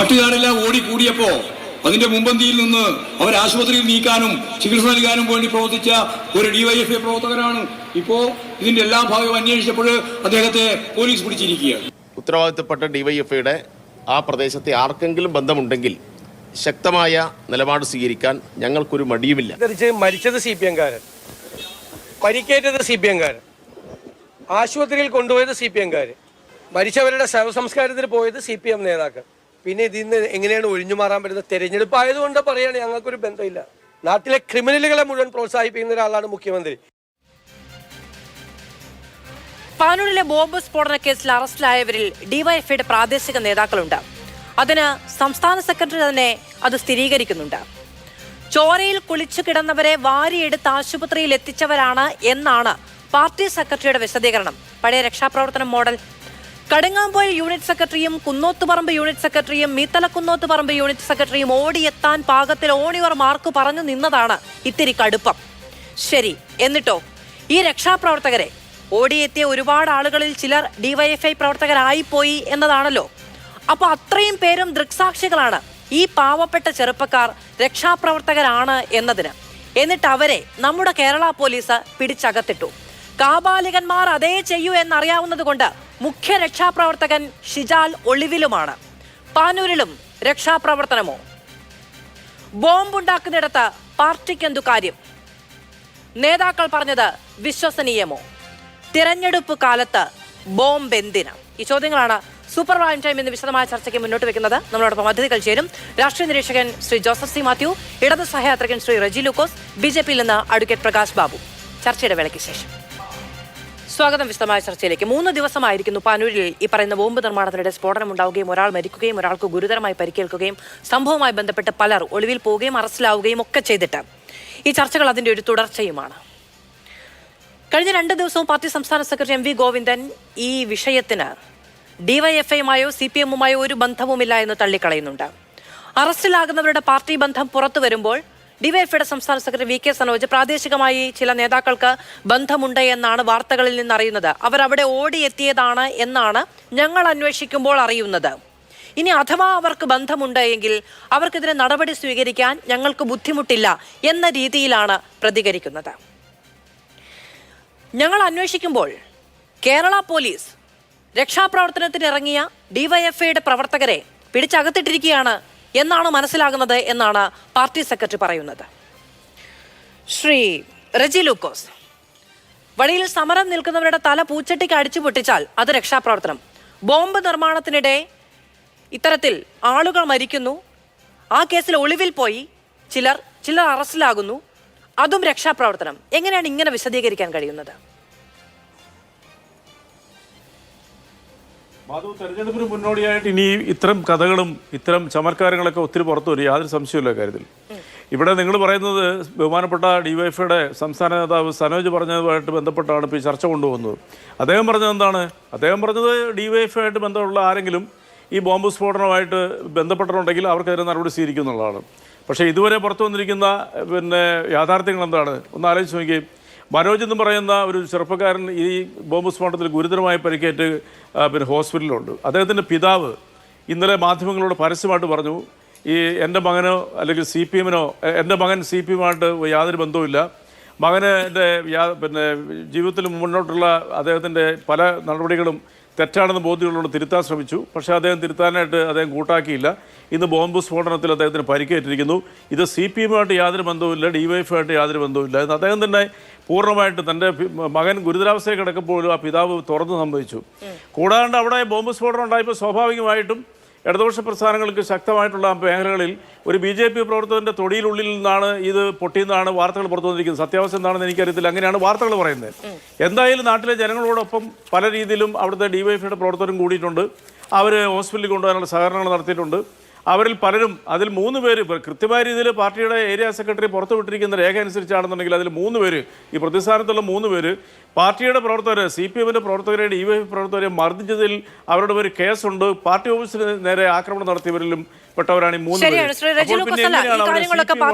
മറ്റുകാരെല്ലാം ഓടിക്കൂടിയപ്പോ അതിന്റെ മുമ്പന്തിയിൽ നിന്ന് അവർ ആശുപത്രിയിൽ നീക്കാനും ചികിത്സ നൽകാനും വേണ്ടി പ്രവർത്തിച്ച ഒരു ഡിവൈഎഫ്ഐ പ്രവർത്തകരാണ്. ഇപ്പോ ഇതിന്റെ എല്ലാ ഭാഗവും അന്വേഷിച്ചപ്പോൾ അദ്ദേഹത്തെ പോലീസ് പിടിച്ചിരിക്കുകയാണ്. ഉത്തരവാദിത്തപ്പെട്ട ഡിവൈഎഫ്ഐയുടെ ആ പ്രദേശത്തെ ആർക്കെങ്കിലും ബന്ധമുണ്ടെങ്കിൽ ശക്തമായ നിലപാട് സ്വീകരിക്കാൻ ഞങ്ങൾക്കൊരു മടിയുമില്ല. മരിച്ചത് CPM-കാരൻ, പരിക്കേറ്റത് CPM-കാരൻ, ആശുപത്രിയിൽ കൊണ്ടുപോയത് CPM-കാരൻ, മരിച്ചവരുടെ ശവസംസ്കാരത്തിന് പോയത് CPM നേതാക്കൾ. പിന്നെ ഇതിന്ന് എങ്ങനെയാണ് ഒഴിഞ്ഞു മാറാൻ പറ്റുന്നത്? തെരഞ്ഞെടുപ്പ് ആയതുകൊണ്ട് പറയുകയാണ് ഞങ്ങൾക്കൊരു ബന്ധമില്ല. നാട്ടിലെ ക്രിമിനലുകളെ മുഴുവൻ പ്രോത്സാഹിപ്പിക്കുന്ന ഒരാളാണ് മുഖ്യമന്ത്രി. പാനൂരിലെ ബോംബ് സ്ഫോടന കേസിൽ അറസ്റ്റിലായവരിൽ ഡിവൈഎഫ്ഐയുടെ പ്രാദേശിക നേതാക്കളുണ്ട്. അതിന് സംസ്ഥാന സെക്രട്ടറി തന്നെ അത് സ്ഥിരീകരിക്കുന്നുണ്ട്. ചോരയിൽ കുളിച്ചു കിടന്നവരെ വാരിയെടുത്ത് ആശുപത്രിയിൽ എത്തിച്ചവരാണ് എന്നാണ് പാർട്ടി സെക്രട്ടറിയുടെ വിശദീകരണം. പഴയ രക്ഷാപ്രവർത്തനം മോഡൽ. കടുങ്ങാമ്പോയിൽ യൂണിറ്റ് സെക്രട്ടറിയും കുന്നോത്തുപറമ്പ് യൂണിറ്റ് സെക്രട്ടറിയും മീത്തലക്കുന്നോത്തുപറമ്പ് യൂണിറ്റ് സെക്രട്ടറിയും ഓടിയെത്താൻ പാകത്തിൽ ഓണിയർ മാർക്ക് പറഞ്ഞു നിന്നതാണ് ഇത്തിരി കടുപ്പം. ശരി, എന്നിട്ടോ ഈ രക്ഷാപ്രവർത്തകരെ ഓടിയെത്തിയ ഒരുപാട് ആളുകളിൽ ചിലർ ഡിവൈഎഫ്ഐ പ്രവർത്തകരായിപ്പോയി എന്നതാണല്ലോ. അപ്പൊ അത്രയും പേരും ദൃക്സാക്ഷികളാണ് ഈ പാവപ്പെട്ട ചെറുപ്പക്കാർ രക്ഷാപ്രവർത്തകരാണ് എന്നതിന്. എന്നിട്ട് അവരെ നമ്മുടെ കേരള പോലീസ് പിടിച്ചകത്തിട്ടു. കാബാലികന്മാർ അതേ ചെയ്യൂ എന്നറിയാവുന്നത് കൊണ്ട് മുഖ്യ രക്ഷാപ്രവർത്തകൻ ഷിജാൽ ഒളിവിലുമാണ്. പാനൂരിലും രക്ഷാപ്രവർത്തനമോ? ബോംബുണ്ടാക്കുന്നിടത്ത് പാർട്ടിക്കെന്തു കാര്യം? നേതാക്കൾ പറഞ്ഞത് വിശ്വസനീയമോ? തിരഞ്ഞെടുപ്പ് കാലത്ത് ബോംബ് എന്തിന്? ഈ ചോദ്യങ്ങളാണ് സൂപ്പർ പ്രൈം ടൈം ഇന്ന് വിശദമായ ചർച്ചയ്ക്ക് മുന്നോട്ട് വെക്കുന്നത്. നമ്മളോടൊപ്പം അതിഥികൾ ചേരും. രാഷ്ട്രീയ നിരീക്ഷകൻ ശ്രീ ജോസഫ് സി മാത്യു, ഇടത് സഹയാത്രികൻ ശ്രീ റെജി ലൂക്കോസ്, BJPയിൽ നിന്ന് അഡ്വക്കേറ്റ് പ്രകാശ് ബാബു. ചർച്ചയുടെ വേളയ്ക്ക് ശേഷം സ്വാഗതം വിശദമായ ചർച്ചയിലേക്ക്. 3 ദിവസമായിരിക്കുന്നു പാനൂരിൽ ഈ പറയുന്ന ബോംബ് നിർമ്മാണത്തിനിടെ സ്ഫോടനം ഉണ്ടാവുകയും ഒരാൾ മരിക്കുകയും ഒരാൾക്ക് ഗുരുതരമായി പരിക്കേൽക്കുകയും സംഭവവുമായി ബന്ധപ്പെട്ട് പലർ ഒളിവിൽ പോവുകയും അറസ്റ്റിലാവുകയും ഒക്കെ ചെയ്തിട്ട് ഈ ചർച്ചകൾ അതിന്റെ ഒരു തുടർച്ചയുമാണ്. കഴിഞ്ഞ 2 ദിവസവും പാർട്ടി സംസ്ഥാന സെക്രട്ടറി MV ഗോവിന്ദൻ ഈ വിഷയത്തിന് ഡിവൈഎഫ്ഐയുമായോ CPM-ഉമായോ ഒരു ബന്ധവുമില്ല എന്ന് തള്ളിക്കളയുന്നുണ്ട്. അറസ്റ്റിലാകുന്നവരുടെ പാർട്ടി ബന്ധം പുറത്തു വരുമ്പോൾ ഡിവൈഎഫ്ഐയുടെ സംസ്ഥാന സെക്രട്ടറി VK സനോജ് പ്രാദേശികമായി ചില നേതാക്കൾക്ക് ബന്ധമുണ്ട് എന്നാണ് വാർത്തകളിൽ നിന്നറിയുന്നത്. അവരവിടെ ഓടിയെത്തിയതാണ് എന്നാണ് ഞങ്ങൾ അന്വേഷിക്കുമ്പോൾ അറിയുന്നത്. ഇനി അഥവാ അവർക്ക് ബന്ധമുണ്ട് എങ്കിൽ അവർക്കെതിരെ നടപടി സ്വീകരിക്കാൻ ഞങ്ങൾക്ക് ബുദ്ധിമുട്ടില്ല എന്ന രീതിയിലാണ് പ്രതികരിക്കുന്നത്. ഞങ്ങൾ അന്വേഷിക്കുമ്പോൾ കേരള പോലീസ് രക്ഷാപ്രവർത്തനത്തിന് ഇറങ്ങിയ ഡിവൈഎഫ്ഐയുടെ പ്രവർത്തകരെ പിടിച്ചകത്തിട്ടിരിക്കുകയാണ് എന്നാണ് മനസ്സിലാകുന്നത് എന്നാണ് പാർട്ടി സെക്രട്ടറി പറയുന്നത്. ശ്രീ റെജി ലൂക്കോസ്, വഴിയിൽ സമരം നിൽക്കുന്നവരുടെ തല പൂച്ചട്ടിക്ക് അടിച്ചു പൊട്ടിച്ചാൽ അത് രക്ഷാപ്രവർത്തനം. ബോംബ് നിർമ്മാണത്തിനിടെ ഇത്തരത്തിൽ ആളുകൾ മരിക്കുന്നു, ആ കേസിൽ ഒളിവിൽ പോയി ചിലർ അറസ്റ്റിലാകുന്നു, അതും രക്ഷാപ്രവർത്തനം. എങ്ങനെയാണ് ഇങ്ങനെ വിശദീകരിക്കാൻ കഴിയുന്നത്? മാധവ്, തെരഞ്ഞെടുപ്പിന് മുന്നോടിയായിട്ട് ഇനി ഇത്തരം കഥകളും ഇത്തരം ചമത്കാരങ്ങളൊക്കെ ഒത്തിരി പുറത്തു വരും, യാതൊരു സംശയമില്ല കാര്യത്തിൽ. ഇവിടെ നിങ്ങൾ പറയുന്നത് ബഹുമാനപ്പെട്ട ഡിവൈഎഫ്ഐയുടെ സംസ്ഥാന നേതാവ് സനോജ് പറഞ്ഞതുമായിട്ട് ബന്ധപ്പെട്ടാണ് ഇപ്പോൾ ഈ ചർച്ച കൊണ്ടുപോകുന്നത്. അദ്ദേഹം പറഞ്ഞത് എന്താണ്? അദ്ദേഹം പറഞ്ഞത് ഡിവൈഎഫ്ഐയായിട്ട് ബന്ധമുള്ള ആരെങ്കിലും ഈ ബോംബ് സ്ഫോടനവുമായിട്ട് ബന്ധപ്പെട്ടിട്ടുണ്ടെങ്കിൽ അവർക്കെതിരെ നടപടി സ്വീകരിക്കും എന്നുള്ളതാണ്. പക്ഷേ ഇതുവരെ പുറത്തു വന്നിരിക്കുന്ന യാഥാർത്ഥ്യങ്ങൾ എന്താണ്? ഒന്ന് ആലോചിച്ച് നോക്കി. മനോജ് എന്ന് പറയുന്ന ഒരു ചെറുപ്പക്കാരൻ ഈ ബോംബ് സ്ഫോടനത്തിൽ ഗുരുതരമായി പരിക്കേറ്റ് ഹോസ്പിറ്റലിലുണ്ട്. അദ്ദേഹത്തിൻ്റെ പിതാവ് ഇന്നലെ മാധ്യമങ്ങളോട് പരസ്യമായിട്ട് പറഞ്ഞു, ഈ എൻ്റെ മകനോ അല്ലെങ്കിൽ CPM-നോ, എൻ്റെ മകൻ CPM-ആയിട്ട് യാതൊരു ബന്ധവുമില്ല, മകന് എൻ്റെ ജീവിതത്തിൽ മുന്നോട്ടുള്ള അദ്ദേഹത്തിൻ്റെ പല നടപടികളും തെറ്റാണെന്ന് ബോധ്യമുള്ളതുകൊണ്ട് തിരുത്താൻ ശ്രമിച്ചു. പക്ഷേ അദ്ദേഹം തിരുത്താനായിട്ട് അദ്ദേഹം കൂട്ടാക്കിയില്ല. ഇന്ന് ബോംബ് സ്ഫോടനത്തിൽ അദ്ദേഹത്തിന് പരിക്കേറ്റിരിക്കുന്നു. ഇത് CPM-ആയിട്ട് യാതൊരു ബന്ധവുമില്ല, ഡിവൈഎഫ്ഐയായിട്ട് യാതൊരു ബന്ധവുമില്ല എന്ന് അദ്ദേഹം തന്നെ പൂർണ്ണമായിട്ട് തൻ്റെ മകൻ ഗുരുതരാവസ്ഥയിൽ കിടക്കുമ്പോഴും ആ പിതാവ് തുറന്നു സംഭവിച്ചു. കൂടാണ്ട് അവിടെ ബോംബ് സ്ഫോടനം ഉണ്ടായപ്പോൾ സ്വാഭാവികമായിട്ടും ഇടതുപക്ഷ പ്രസ്ഥാനങ്ങൾക്ക് ശക്തമായിട്ടുള്ള മേഖലകളിൽ ഒരു BJP പ്രവർത്തകൻ്റെ തൊടിയിലുള്ളിൽ നിന്നാണ് ഇത് പൊട്ടിയെന്നാണ് വാർത്തകൾ പുറത്തു വന്നിരിക്കുന്നത്. സത്യാവസ്ഥ എന്താണെന്ന് എനിക്കറിയത്തില്ല, അങ്ങനെയാണ് വാർത്തകൾ പറയുന്നത്. എന്തായാലും നാട്ടിലെ ജനങ്ങളോടൊപ്പം പല രീതിയിലും അവിടുത്തെ ഡിവൈഎഫ്ഐയുടെ പ്രവർത്തകരും കൂടിയിട്ടുണ്ട്. അവർ ഹോസ്പിറ്റലിൽ കൊണ്ടുപോകാനുള്ള സഹകരണങ്ങൾ നടത്തിയിട്ടുണ്ട്. അവരിൽ പലരും, അതിൽ 3 പേര് കൃത്യമായ രീതിയിൽ പാർട്ടിയുടെ ഏരിയ സെക്രട്ടറി പുറത്തുവിട്ടിരിക്കുന്ന രേഖ അനുസരിച്ചാണെന്നുണ്ടെങ്കിൽ അതിൽ 3 പേര്, ഈ പ്രതിസ്ഥാനത്തുള്ള 3 പേര് പാർട്ടിയുടെ പ്രവർത്തകരെ, CPM-ന്റെ പ്രവർത്തകരെ, DYFI പ്രവർത്തകരെ മർദ്ദിച്ചതിൽ അവരുടെ ഒരു കേസുണ്ട്. പാർട്ടി ഓഫീസിന് നേരെ ആക്രമണം നടത്തിയവരിലും പെട്ടവരാണ് ഈ 3 പേര്.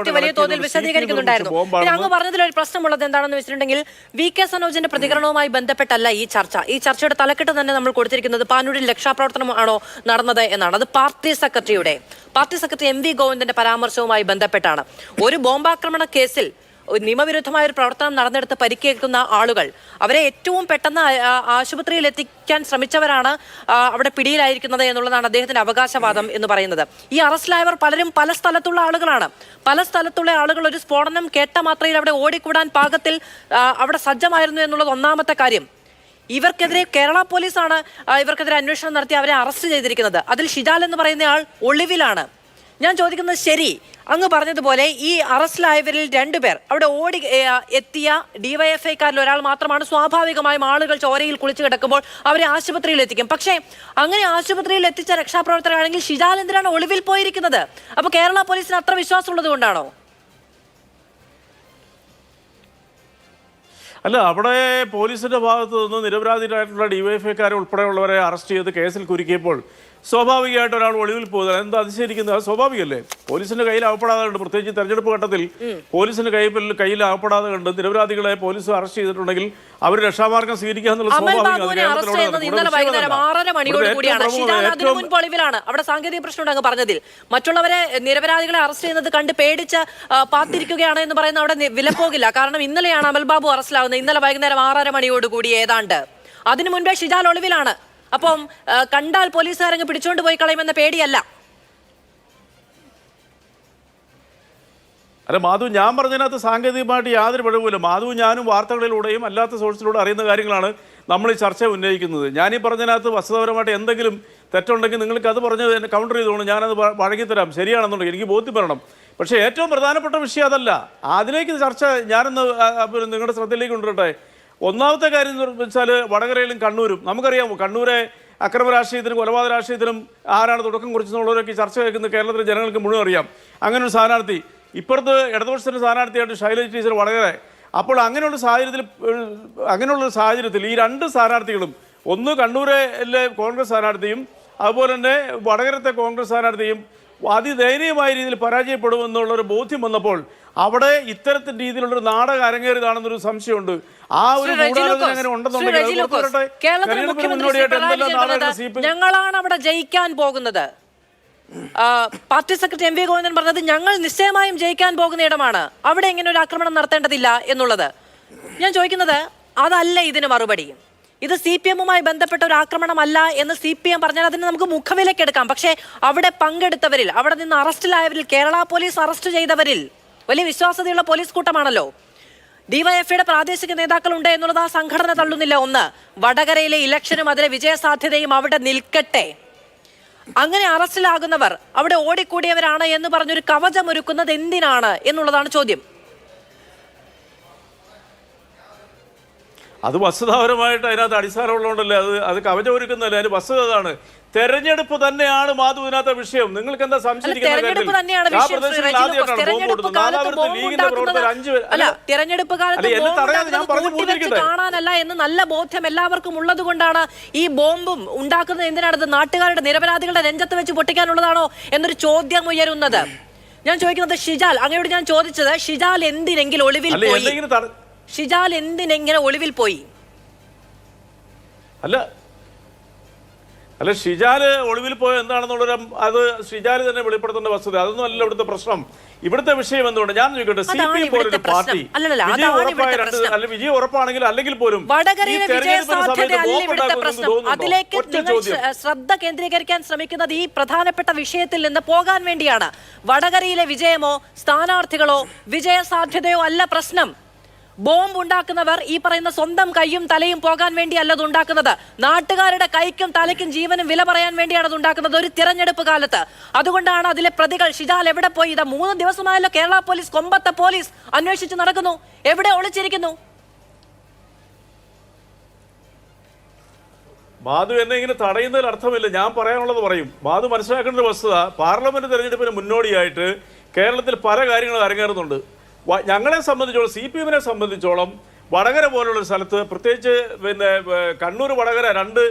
അങ്ങ് പറഞ്ഞതിൽ ഒരു പ്രശ്നമുള്ളത് എന്താണെന്ന് വെച്ചിട്ടുണ്ടെങ്കിൽ VK സനോജിന്റെ പ്രതികരണവുമായി ബന്ധപ്പെട്ടല്ല ഈ ചർച്ച. ഈ ചർച്ചയുടെ തലക്കെട്ട് തന്നെ നമ്മൾ കൊടുത്തിരിക്കുന്നത് പാനൂരിൽ രക്ഷാപ്രവർത്തനമാണോ നടന്നത് എന്നാണ്. അത് പാർട്ടി സെക്രട്ടറിയുടെ പാർട്ടി സെക്രട്ടറി MV ഗോവിന്ദന്റെ പരാമർശവുമായി ബന്ധപ്പെട്ടാണ്. ഒരു ബോംബാക്രമണ കേസിൽ നിയമവിരുദ്ധമായ ഒരു പ്രവർത്തനം നടന്നെടുത്ത് പരിക്കേൽക്കുന്ന ആളുകൾ അവരെ ഏറ്റവും പെട്ടെന്ന് ആശുപത്രിയിൽ എത്തിക്കാൻ ശ്രമിച്ചവരാണ് അവിടെ പിടിയിലായിരിക്കുന്നത് എന്നുള്ളതാണ് അദ്ദേഹത്തിന്റെ അവകാശവാദം എന്ന് പറയുന്നത്. ഈ അറസ്റ്റിലായവർ പലരും പല സ്ഥലത്തുള്ള ആളുകളാണ്. പല സ്ഥലത്തുള്ള ആളുകൾ ഒരു സ്ഫോടനം കേട്ട മാത്രയിൽ അവിടെ ഓടിക്കൂടാൻ പാകത്തിൽ അവിടെ സജ്ജമായിരുന്നു എന്നുള്ളത് ഒന്നാമത്തെ കാര്യം. ഇവർക്കെതിരെ കേരള പോലീസാണ് ഇവർക്കെതിരെ അന്വേഷണം നടത്തി അവരെ അറസ്റ്റ് ചെയ്തിരിക്കുന്നത്. അതിൽ ഷിജാൽ എന്ന് പറയുന്ന ആൾ ഒളിവിലാണ്. ഞാൻ ചോദിക്കുന്നത്, ശരി, അങ്ങ് പറഞ്ഞതുപോലെ ഈ അറസ്റ്റിലായവരിൽ 2 പേർ അവിടെ ഓടി എത്തിയ ഡിവൈഎഫ്ഐക്കാരിൽ ഒരാൾ മാത്രമാണ്. സ്വാഭാവികമായും ആളുകൾ ചോരയിൽ കുളിച്ചു കിടക്കുമ്പോൾ അവരെ ആശുപത്രിയിൽ എത്തിക്കും. പക്ഷേ അങ്ങനെ ആശുപത്രിയിൽ എത്തിച്ച രക്ഷാപ്രവർത്തകരാണെങ്കിൽ ഷിജാൽ എന്തിനാണ് ഒളിവിൽ പോയിരിക്കുന്നത്? അപ്പൊ കേരള പോലീസിന് അത്ര വിശ്വാസമുള്ളത് കൊണ്ടാണോ? അല്ല, അവിടെ പോലീസിന്റെ ഭാഗത്ത് നിന്ന് നിരപരാധികളായിട്ടുള്ള ഡിവൈഎഫ്ഐക്കാരെ ഉൾപ്പെടെയുള്ളവരെ അറസ്റ്റ് ചെയ്ത് കേസിൽ കുരുക്കിയപ്പോൾ സ്വാഭാവികമായിട്ട് ഒരാൾ ഒളിവിൽ പോകുന്നത് എന്താ അതിശയിക്കുന്നത്? അത് സ്വാഭാവികമല്ലേ? പോലീസിന്റെ കയ്യിൽ അകപ്പെടാതെ കണ്ട്, പ്രത്യേകിച്ച് തെരഞ്ഞെടുപ്പ് ഘട്ടത്തിൽ പോലീസിന്റെ കയ്യിൽ അകപ്പെടാതെ കണ്ട് നിരപരാധികളെ പോലീസ് അറസ്റ്റ് ചെയ്തിട്ടുണ്ടെങ്കിൽ അവർ രക്ഷാമാർഗം സ്വീകരിക്കാന്നുള്ള ഒളിവിലാണ്. അവിടെ സാങ്കേതിക പ്രശ്നം ഉണ്ടെന്ന് പറഞ്ഞതിൽ മറ്റുള്ളവരെ നിരപരാധികളെ അറസ്റ്റ് ചെയ്യുന്നത് കണ്ട് പേടിച്ച് പാത്തിരിക്കുകയാണ് എന്ന് പറയുന്ന അവിടെ വിലപ്പോകില്ല. കാരണം ഇന്നലെയാണ് അമൽ ബാബു അറസ്റ്റിലാവുന്നത്. ഇന്നലെ വൈകുന്നേരം 6:30 മണിയോടുകൂടി ഏതാണ്ട്. അതിനു മുൻപേ ഷിജാൽ ഒളിവിലാണ്. അപ്പം കണ്ടാൽ പോലീസുകാരങ്ങ് പിടിച്ചോണ്ട് പോയി കളയുമെന്ന പേടിയല്ല. അല്ല മാധു, ഞാൻ പറഞ്ഞതിനകത്ത് സാങ്കേതികമായിട്ട് യാതൊരു പിഴവുമില്ല. മാധു ഞാനും വാർത്തകളിലൂടെയും അല്ലാത്ത സോഴ്സിലൂടെ അറിയുന്ന കാര്യങ്ങളാണ് നമ്മൾ ഈ ചർച്ച ഉന്നയിക്കുന്നത്. ഞാനീ പറഞ്ഞതിനകത്ത് വസ്തുതാപരമായിട്ട് എന്തെങ്കിലും തെറ്റുണ്ടെങ്കിൽ നിങ്ങൾക്ക് അത് പറഞ്ഞ് കൗണ്ടർ ചെയ്തോളൂ, ഞാനത് വഴങ്ങിത്തരാം. ശരിയാണെന്നുണ്ടെങ്കിൽ എനിക്ക് ബോധ്യപ്പെടണം. പക്ഷേ ഏറ്റവും പ്രധാനപ്പെട്ട വിഷയം അതല്ല. അതിലേക്ക് ചർച്ച ഞാനൊന്ന് നിങ്ങളുടെ ശ്രദ്ധയിലേക്ക് കൊണ്ടുവരട്ടെ. ഒന്നാമത്തെ കാര്യം എന്ന് വെച്ചാൽ വടകരയിലും കണ്ണൂരും നമുക്കറിയാമോ. കണ്ണൂരെ അക്രമ രാഷ്ട്രീയത്തിനും കൊലപാതക രാഷ്ട്രീയത്തിനും ആരാണ് തുടക്കം കുറിച്ചെന്നുള്ളവരൊക്കെ ചർച്ച കേൾക്കുന്ന കേരളത്തിലെ ജനങ്ങൾക്ക് മുഴുവൻ അറിയാം. അങ്ങനെ ഒരു സ്ഥാനാർത്ഥി ഇപ്പുറത്ത് ഇടതുപക്ഷത്തിൻ്റെ സ്ഥാനാർത്ഥിയായിട്ട് ശൈലജ ടീച്ചർ വടകര. അപ്പോൾ അങ്ങനെയുള്ള സാഹചര്യത്തിൽ ഈ 2 സ്ഥാനാർത്ഥികളും, ഒന്ന് കണ്ണൂരിലെ കോൺഗ്രസ് സ്ഥാനാർത്ഥിയും അതുപോലെ തന്നെ വടകരത്തെ കോൺഗ്രസ് സ്ഥാനാർത്ഥിയും അതിദയനീയമായ രീതിയിൽ പരാജയപ്പെടുമെന്നുള്ളൊരു ബോധ്യം വന്നപ്പോൾ അവിടെ ഇത്തരത്തിൽ രീതിയിലുള്ളൊരു നാടകം അരങ്ങേറിയതാണെന്നൊരു സംശയമുണ്ട്. ആ ഒരു അങ്ങനെ ഉണ്ടെന്നുണ്ടെങ്കിൽ ഞങ്ങളാണ് അവിടെ ജയിക്കാൻ പോകുന്നത്. പാർട്ടി സെക്രട്ടറി MV ഗോവിന്ദൻ പറഞ്ഞത് ഞങ്ങൾ നിശ്ചയമായും ജയിക്കാൻ പോകുന്ന ഇടമാണ്, അവിടെ ഇങ്ങനെ ഒരു ആക്രമണം നടത്തേണ്ടതില്ല എന്നുള്ളത്. ഞാൻ ചോദിക്കുന്നത്, അതല്ല ഇതിന് മറുപടി. ഇത് CPM-മായി ബന്ധപ്പെട്ട ഒരു ആക്രമണമല്ല എന്ന് CPM പറഞ്ഞാൽ അതിന് നമുക്ക് മുഖവിലക്കെടുക്കാം. പക്ഷേ അവിടെ പങ്കെടുത്തവരിൽ, അവിടെ നിന്ന് അറസ്റ്റിലായവരിൽ, കേരള പോലീസ് അറസ്റ്റ് ചെയ്തവരിൽ വലിയ വിശ്വാസ്യതയുള്ള പോലീസ് കൂട്ടമാണല്ലോ. ഡിവൈഎഫ്ഐയുടെ പ്രാദേശിക നേതാക്കളുണ്ട് എന്നുള്ളത് ആ സംഘടന തള്ളുന്നില്ല. ഒന്ന്, വടകരയിലെ ഇലക്ഷനും അതിലെ വിജയസാധ്യതയും അവിടെ നിൽക്കട്ടെ. അങ്ങനെ അറസ്റ്റിലാകുന്നവർ അവിടെ ഓടിക്കൂടിയവരാണ് എന്ന് പറഞ്ഞൊരു കവചം ഒരുക്കുന്നത് എന്തിനാണ് എന്നുള്ളതാണ് ചോദ്യം. അത് വസ്തുതാപരമായിട്ട് അതിനകത്ത് അടിസ്ഥാനമുള്ളതുകൊണ്ടല്ലേ അത് കവചമൊരുക്കുന്നതല്ലേ. അതിന് വസ്തുത അതാണ്. തെരഞ്ഞെടുപ്പ് തന്നെയാണ് മാധു ഇതിനകത്തെ വിഷയം. നിങ്ങൾക്ക് എന്താ സംശയിക്കുന്നത്? കാണാനല്ല എന്ന് നല്ല ബോധ്യം എല്ലാവർക്കും ഉള്ളത് കൊണ്ടാണ് ഈ ബോംബും ഉണ്ടാക്കുന്നത്. എന്തിനാണ് നാട്ടുകാരുടെ നിരപരാധികളുടെ നെഞ്ചത്ത് വെച്ച് പൊട്ടിക്കാനുള്ളതാണോ എന്നൊരു ചോദ്യം ഉയരുന്നത്. ഞാൻ ചോദിക്കുന്നത്, ഷിജാൽ, അങ്ങയോട് ഞാൻ ചോദിച്ചത്, ഷിജാൽ എന്തിനെങ്കിലും ഒളിവിൽ പോയി? ഷിജാൽ എന്തിനെങ്ങനെ ഒളിവിൽ പോയി? അല്ല ഷിജാൽ ഒളിവിൽ പോയ എന്താണെന്നുള്ളൊരു അത് ഷിജാൽ തന്നെ വെളിപ്പെടുത്തേണ്ട വസ്തുത. അതൊന്നും അല്ല ഇവിടുത്തെ പ്രശ്നം. ഇവിടുത്തെ വിഷയം എന്തുകൊണ്ട് ഞാൻ ചോദിക്കട്ടെ, CPM പോലൊരു പാർട്ടി വിജയം ഉറപ്പാണെങ്കിൽ അല്ലെങ്കിൽ പോലും ശ്രദ്ധ കേന്ദ്രീകരിക്കാൻ ശ്രമിക്കുന്നത് ഈ പ്രധാനപ്പെട്ട വിഷയത്തിൽ നിന്ന് പോകാൻ വേണ്ടിയാണ്. വടകരയിലെ വിജയമോ സ്ഥാനാർത്ഥികളോ വിജയസാധ്യതയോ അല്ല പ്രശ്നം. ബോംബ് ഉണ്ടാക്കുന്നവർ ഈ പറയുന്ന സ്വന്തം കൈയും തലയും പോകാൻ വേണ്ടിയല്ല അത് ഉണ്ടാക്കുന്നത്. നാട്ടുകാരുടെ കൈക്കും തലയ്ക്കും ജീവനും വില പറയാൻ വേണ്ടിയാണ് അത് ഉണ്ടാക്കുന്നത് ഒരു തിരഞ്ഞെടുപ്പ് കാലത്ത്. അതുകൊണ്ടാണ് അതിലെ പ്രതികൾ. ഷിജാൽ എവിടെ പോയി? ഇതാ 3 ദിവസമായല്ലോ കേരള പോലീസ്, കൊമ്പത്തെ പോലീസ് അന്വേഷിച്ച് നടക്കുന്നു. എവിടെ ഒളിച്ചിരിക്കുന്നു? മാധു എന്നെ ഇങ്ങനെ തടയുന്നതിൽ അർത്ഥമില്ല. ഞാൻ പറയാനുള്ളത് പറയും. മാധു മനസ്സിലാക്കേണ്ട ഒരു വസ്തുത, പാർലമെന്റ് തെരഞ്ഞെടുപ്പിന് മുന്നോടിയായിട്ട് കേരളത്തിൽ പല കാര്യങ്ങളും അരങ്ങേറുന്നുണ്ട്. ഞങ്ങളെ സംബന്ധിച്ചോളം, CPM-നെ സംബന്ധിച്ചോളം വടകര പോലുള്ള സ്ഥലത്ത്, പ്രത്യേകിച്ച് കണ്ണൂർ വടകര 2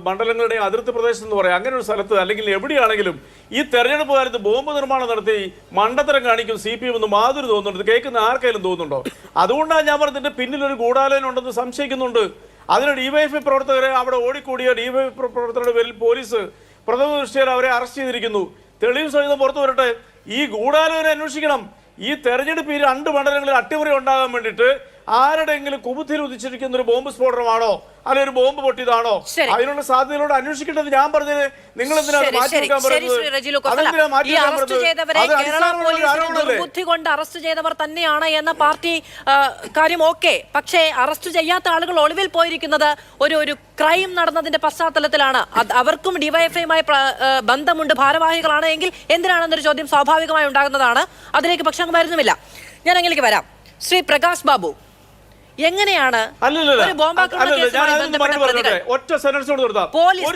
മണ്ഡലങ്ങളുടെ അതിർത്തി പ്രദേശം എന്ന് പറയാം, അങ്ങനെ ഒരു സ്ഥലത്ത് അല്ലെങ്കിൽ എവിടെയാണെങ്കിലും ഈ തെരഞ്ഞെടുപ്പ് കാലത്ത് ബോംബ് നിർമ്മാണം നടത്തി മണ്ടത്തരം കാണിക്കും CPM എന്ന് മാധുരി തോന്നുന്നുണ്ട്. കേൾക്കുന്ന ആർക്കെങ്കിലും തോന്നുന്നുണ്ടോ? അതുകൊണ്ടാണ് ഞാൻ പറഞ്ഞതിന്റെ പിന്നിലൊരു ഗൂഢാലോചന ഉണ്ടെന്ന് സംശയിക്കുന്നുണ്ട്. അതിന് DYFI പ്രവർത്തകരെ, അവിടെ ഓടിക്കൂടിയ DYFI പ്രവർത്തകരുടെ പേരിൽ പോലീസ് പ്രഥമ ദൃഷ്ടിയിൽ അവരെ അറസ്റ്റ് ചെയ്തിരിക്കുന്നു. തെളിവ് സഹിതം പുറത്തു വരട്ടെ. ഈ ഗൂഢാലോചന അന്വേഷിക്കണം. ഈ തെരഞ്ഞെടുപ്പ് ഈ 2 മണ്ഡലങ്ങളിൽ അട്ടിമറി ഉണ്ടാകാൻ വേണ്ടിയിട്ട് ആരുടെയെങ്കിലും കുബുദ്ധിയിൽ ഉദിച്ചിരിക്കുന്ന ഒരു ബോംബ് സ്ഫോടനമാണോ അല്ലെങ്കിൽ ഒരു ബോംബ് പൊട്ടിയതാണോ? അതിനുള്ള സാധ്യതകളോട് അന്വേഷിക്കേണ്ടത് ഞാൻ പറഞ്ഞത്. നിങ്ങൾ ബുദ്ധി കൊണ്ട് അറസ്റ്റ് ചെയ്തവർ തന്നെയാണ് എന്ന പാർട്ടി കാര്യം ഓക്കെ. പക്ഷേ അറസ്റ്റ് ചെയ്യാത്ത ആളുകൾ ഒളിവിൽ പോയിരിക്കുന്നത് ഒരു ക്രൈം നടന്നതിന്റെ പശ്ചാത്തലത്തിലാണ്. അവർക്കും ഡിവൈഎഫ്ഐയുമായി ബന്ധമുണ്ട്, ഭാരവാഹികളാണ് എങ്കിൽ എന്തിനാണെന്നൊരു ചോദ്യം സ്വാഭാവികമായി ഉണ്ടാകുന്നതാണ്. അതിലേക്ക് പക്ഷെ അങ്ങ് വരുന്നുമില്ല. ഞാൻ അങ്ങനെയൊക്കെ വരാം. ശ്രീ പ്രകാശ് ബാബു, എങ്ങനെയാണ്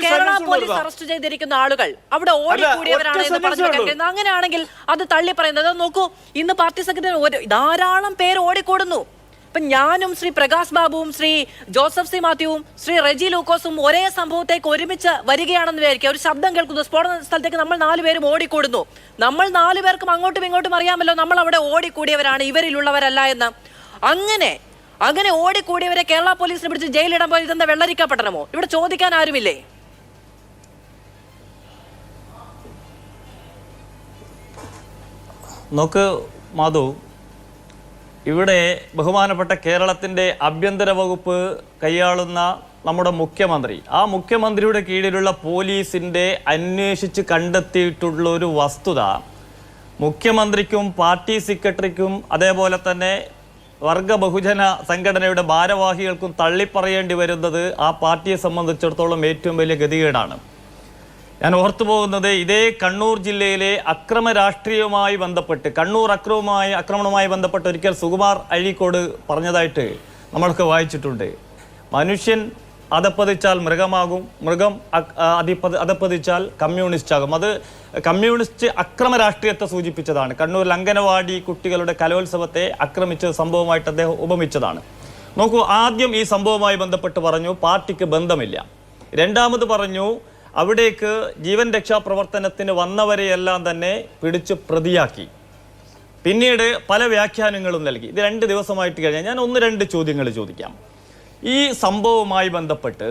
കേരള പോലീസ് അറസ്റ്റ് ചെയ്തിരിക്കുന്ന ആളുകൾ അവിടെ ഓടിക്കൂടിയവരാണ് എന്ന് പറഞ്ഞു? അങ്ങനെയാണെങ്കിൽ അത് തള്ളി പറയുന്നത് നോക്കൂ, ഇന്ന് പാർട്ടി സെക്രട്ടറി ധാരാളം പേര് ഓടിക്കൂടുന്നു. ഇപ്പൊ ഞാനും ശ്രീ പ്രകാശ് ബാബുവും ശ്രീ ജോസഫ് സി മാത്യുവും ശ്രീ റെജി ലൂക്കോസും ഒരേ സംഭവത്തേക്ക് ഒരുമിച്ച് വരികയാണെന്ന് വിചാരിക്കുക. ഒരു ശബ്ദം കേൾക്കുന്നു, സ്ഫോടന സ്ഥലത്തേക്ക് നമ്മൾ 4 പേരും ഓടിക്കൂടുന്നു. നമ്മൾ 4 പേർക്കും അങ്ങോട്ടും ഇങ്ങോട്ടും അറിയാമല്ലോ നമ്മൾ അവിടെ ഓടിക്കൂടിയവരാണ്, ഇവരിലുള്ളവരല്ല എന്ന്. അങ്ങനെ ഓടിക്കൂടിയവരെ കേരള പോലീസിനെ പിടിച്ച് ജയിലിടാൻ പോയി ഇതെന്താ വെള്ളരിക്ക പട്ടണമോ? ഇവിടെ ചോദിക്കാൻ ആരുമില്ലേ? നോക്ക് മാധു, ഇവിടെ ബഹുമാനപ്പെട്ട കേരളത്തിൻ്റെ ആഭ്യന്തര വകുപ്പ് കൈയാളുന്ന നമ്മുടെ മുഖ്യമന്ത്രി, ആ മുഖ്യമന്ത്രിയുടെ കീഴിലുള്ള പോലീസിൻ്റെ അന്വേഷിച്ച് കണ്ടെത്തിയിട്ടുള്ള ഒരു വസ്തുത, മുഖ്യമന്ത്രിക്കും പാർട്ടി സെക്രട്ടറിക്കും അതേപോലെ തന്നെ വർഗ ബഹുജന സംഘടനയുടെ ഭാരവാഹികൾക്കും തള്ളിപ്പറയേണ്ടി വരുന്നത് ആ പാർട്ടിയെ സംബന്ധിച്ചിടത്തോളം ഏറ്റവും വലിയ ഗതികേടാണ്. ഞാൻ ഓർത്തു പോകുന്നത് ഇതേ കണ്ണൂർ ജില്ലയിലെ അക്രമ രാഷ്ട്രീയവുമായി ബന്ധപ്പെട്ട്, കണ്ണൂർ ആക്രമണവുമായി ബന്ധപ്പെട്ട് ഒരിക്കൽ സുകുമാർ അഴീക്കോട് പറഞ്ഞതായിട്ട് നമ്മളൊക്കെ വായിച്ചിട്ടുണ്ട്. മനുഷ്യൻ അധപ്പതിച്ചാൽ മൃഗമാകും, മൃഗം അധപ്പതിച്ചാൽ കമ്മ്യൂണിസ്റ്റ് ആകും. അത് കമ്മ്യൂണിസ്റ്റ് അക്രമ രാഷ്ട്രീയത്തെ സൂചിപ്പിച്ചതാണ്. കണ്ണൂരിൽ അംഗനവാടി കുട്ടികളുടെ കലോത്സവത്തെ ആക്രമിച്ച സംഭവമായിട്ട് അദ്ദേഹം ഉപമിച്ചതാണ്. നോക്കൂ, ആദ്യം ഈ സംഭവവുമായി ബന്ധപ്പെട്ട് പറഞ്ഞു പാർട്ടിക്ക് ബന്ധമില്ല. രണ്ടാമത് പറഞ്ഞു അവിടേക്ക് ജീവൻ രക്ഷാ പ്രവർത്തനത്തിന് വന്നവരെയെല്ലാം തന്നെ പിടിച്ച് പ്രതിയാക്കി. പിന്നീട് പല വ്യാഖ്യാനങ്ങളും നൽകി. ഇത് 2 ദിവസമായിട്ട് കഴിഞ്ഞാൽ ഞാൻ 1-2 ചോദ്യങ്ങൾ ചോദിക്കാം. ഈ സംഭവവുമായി ബന്ധപ്പെട്ട്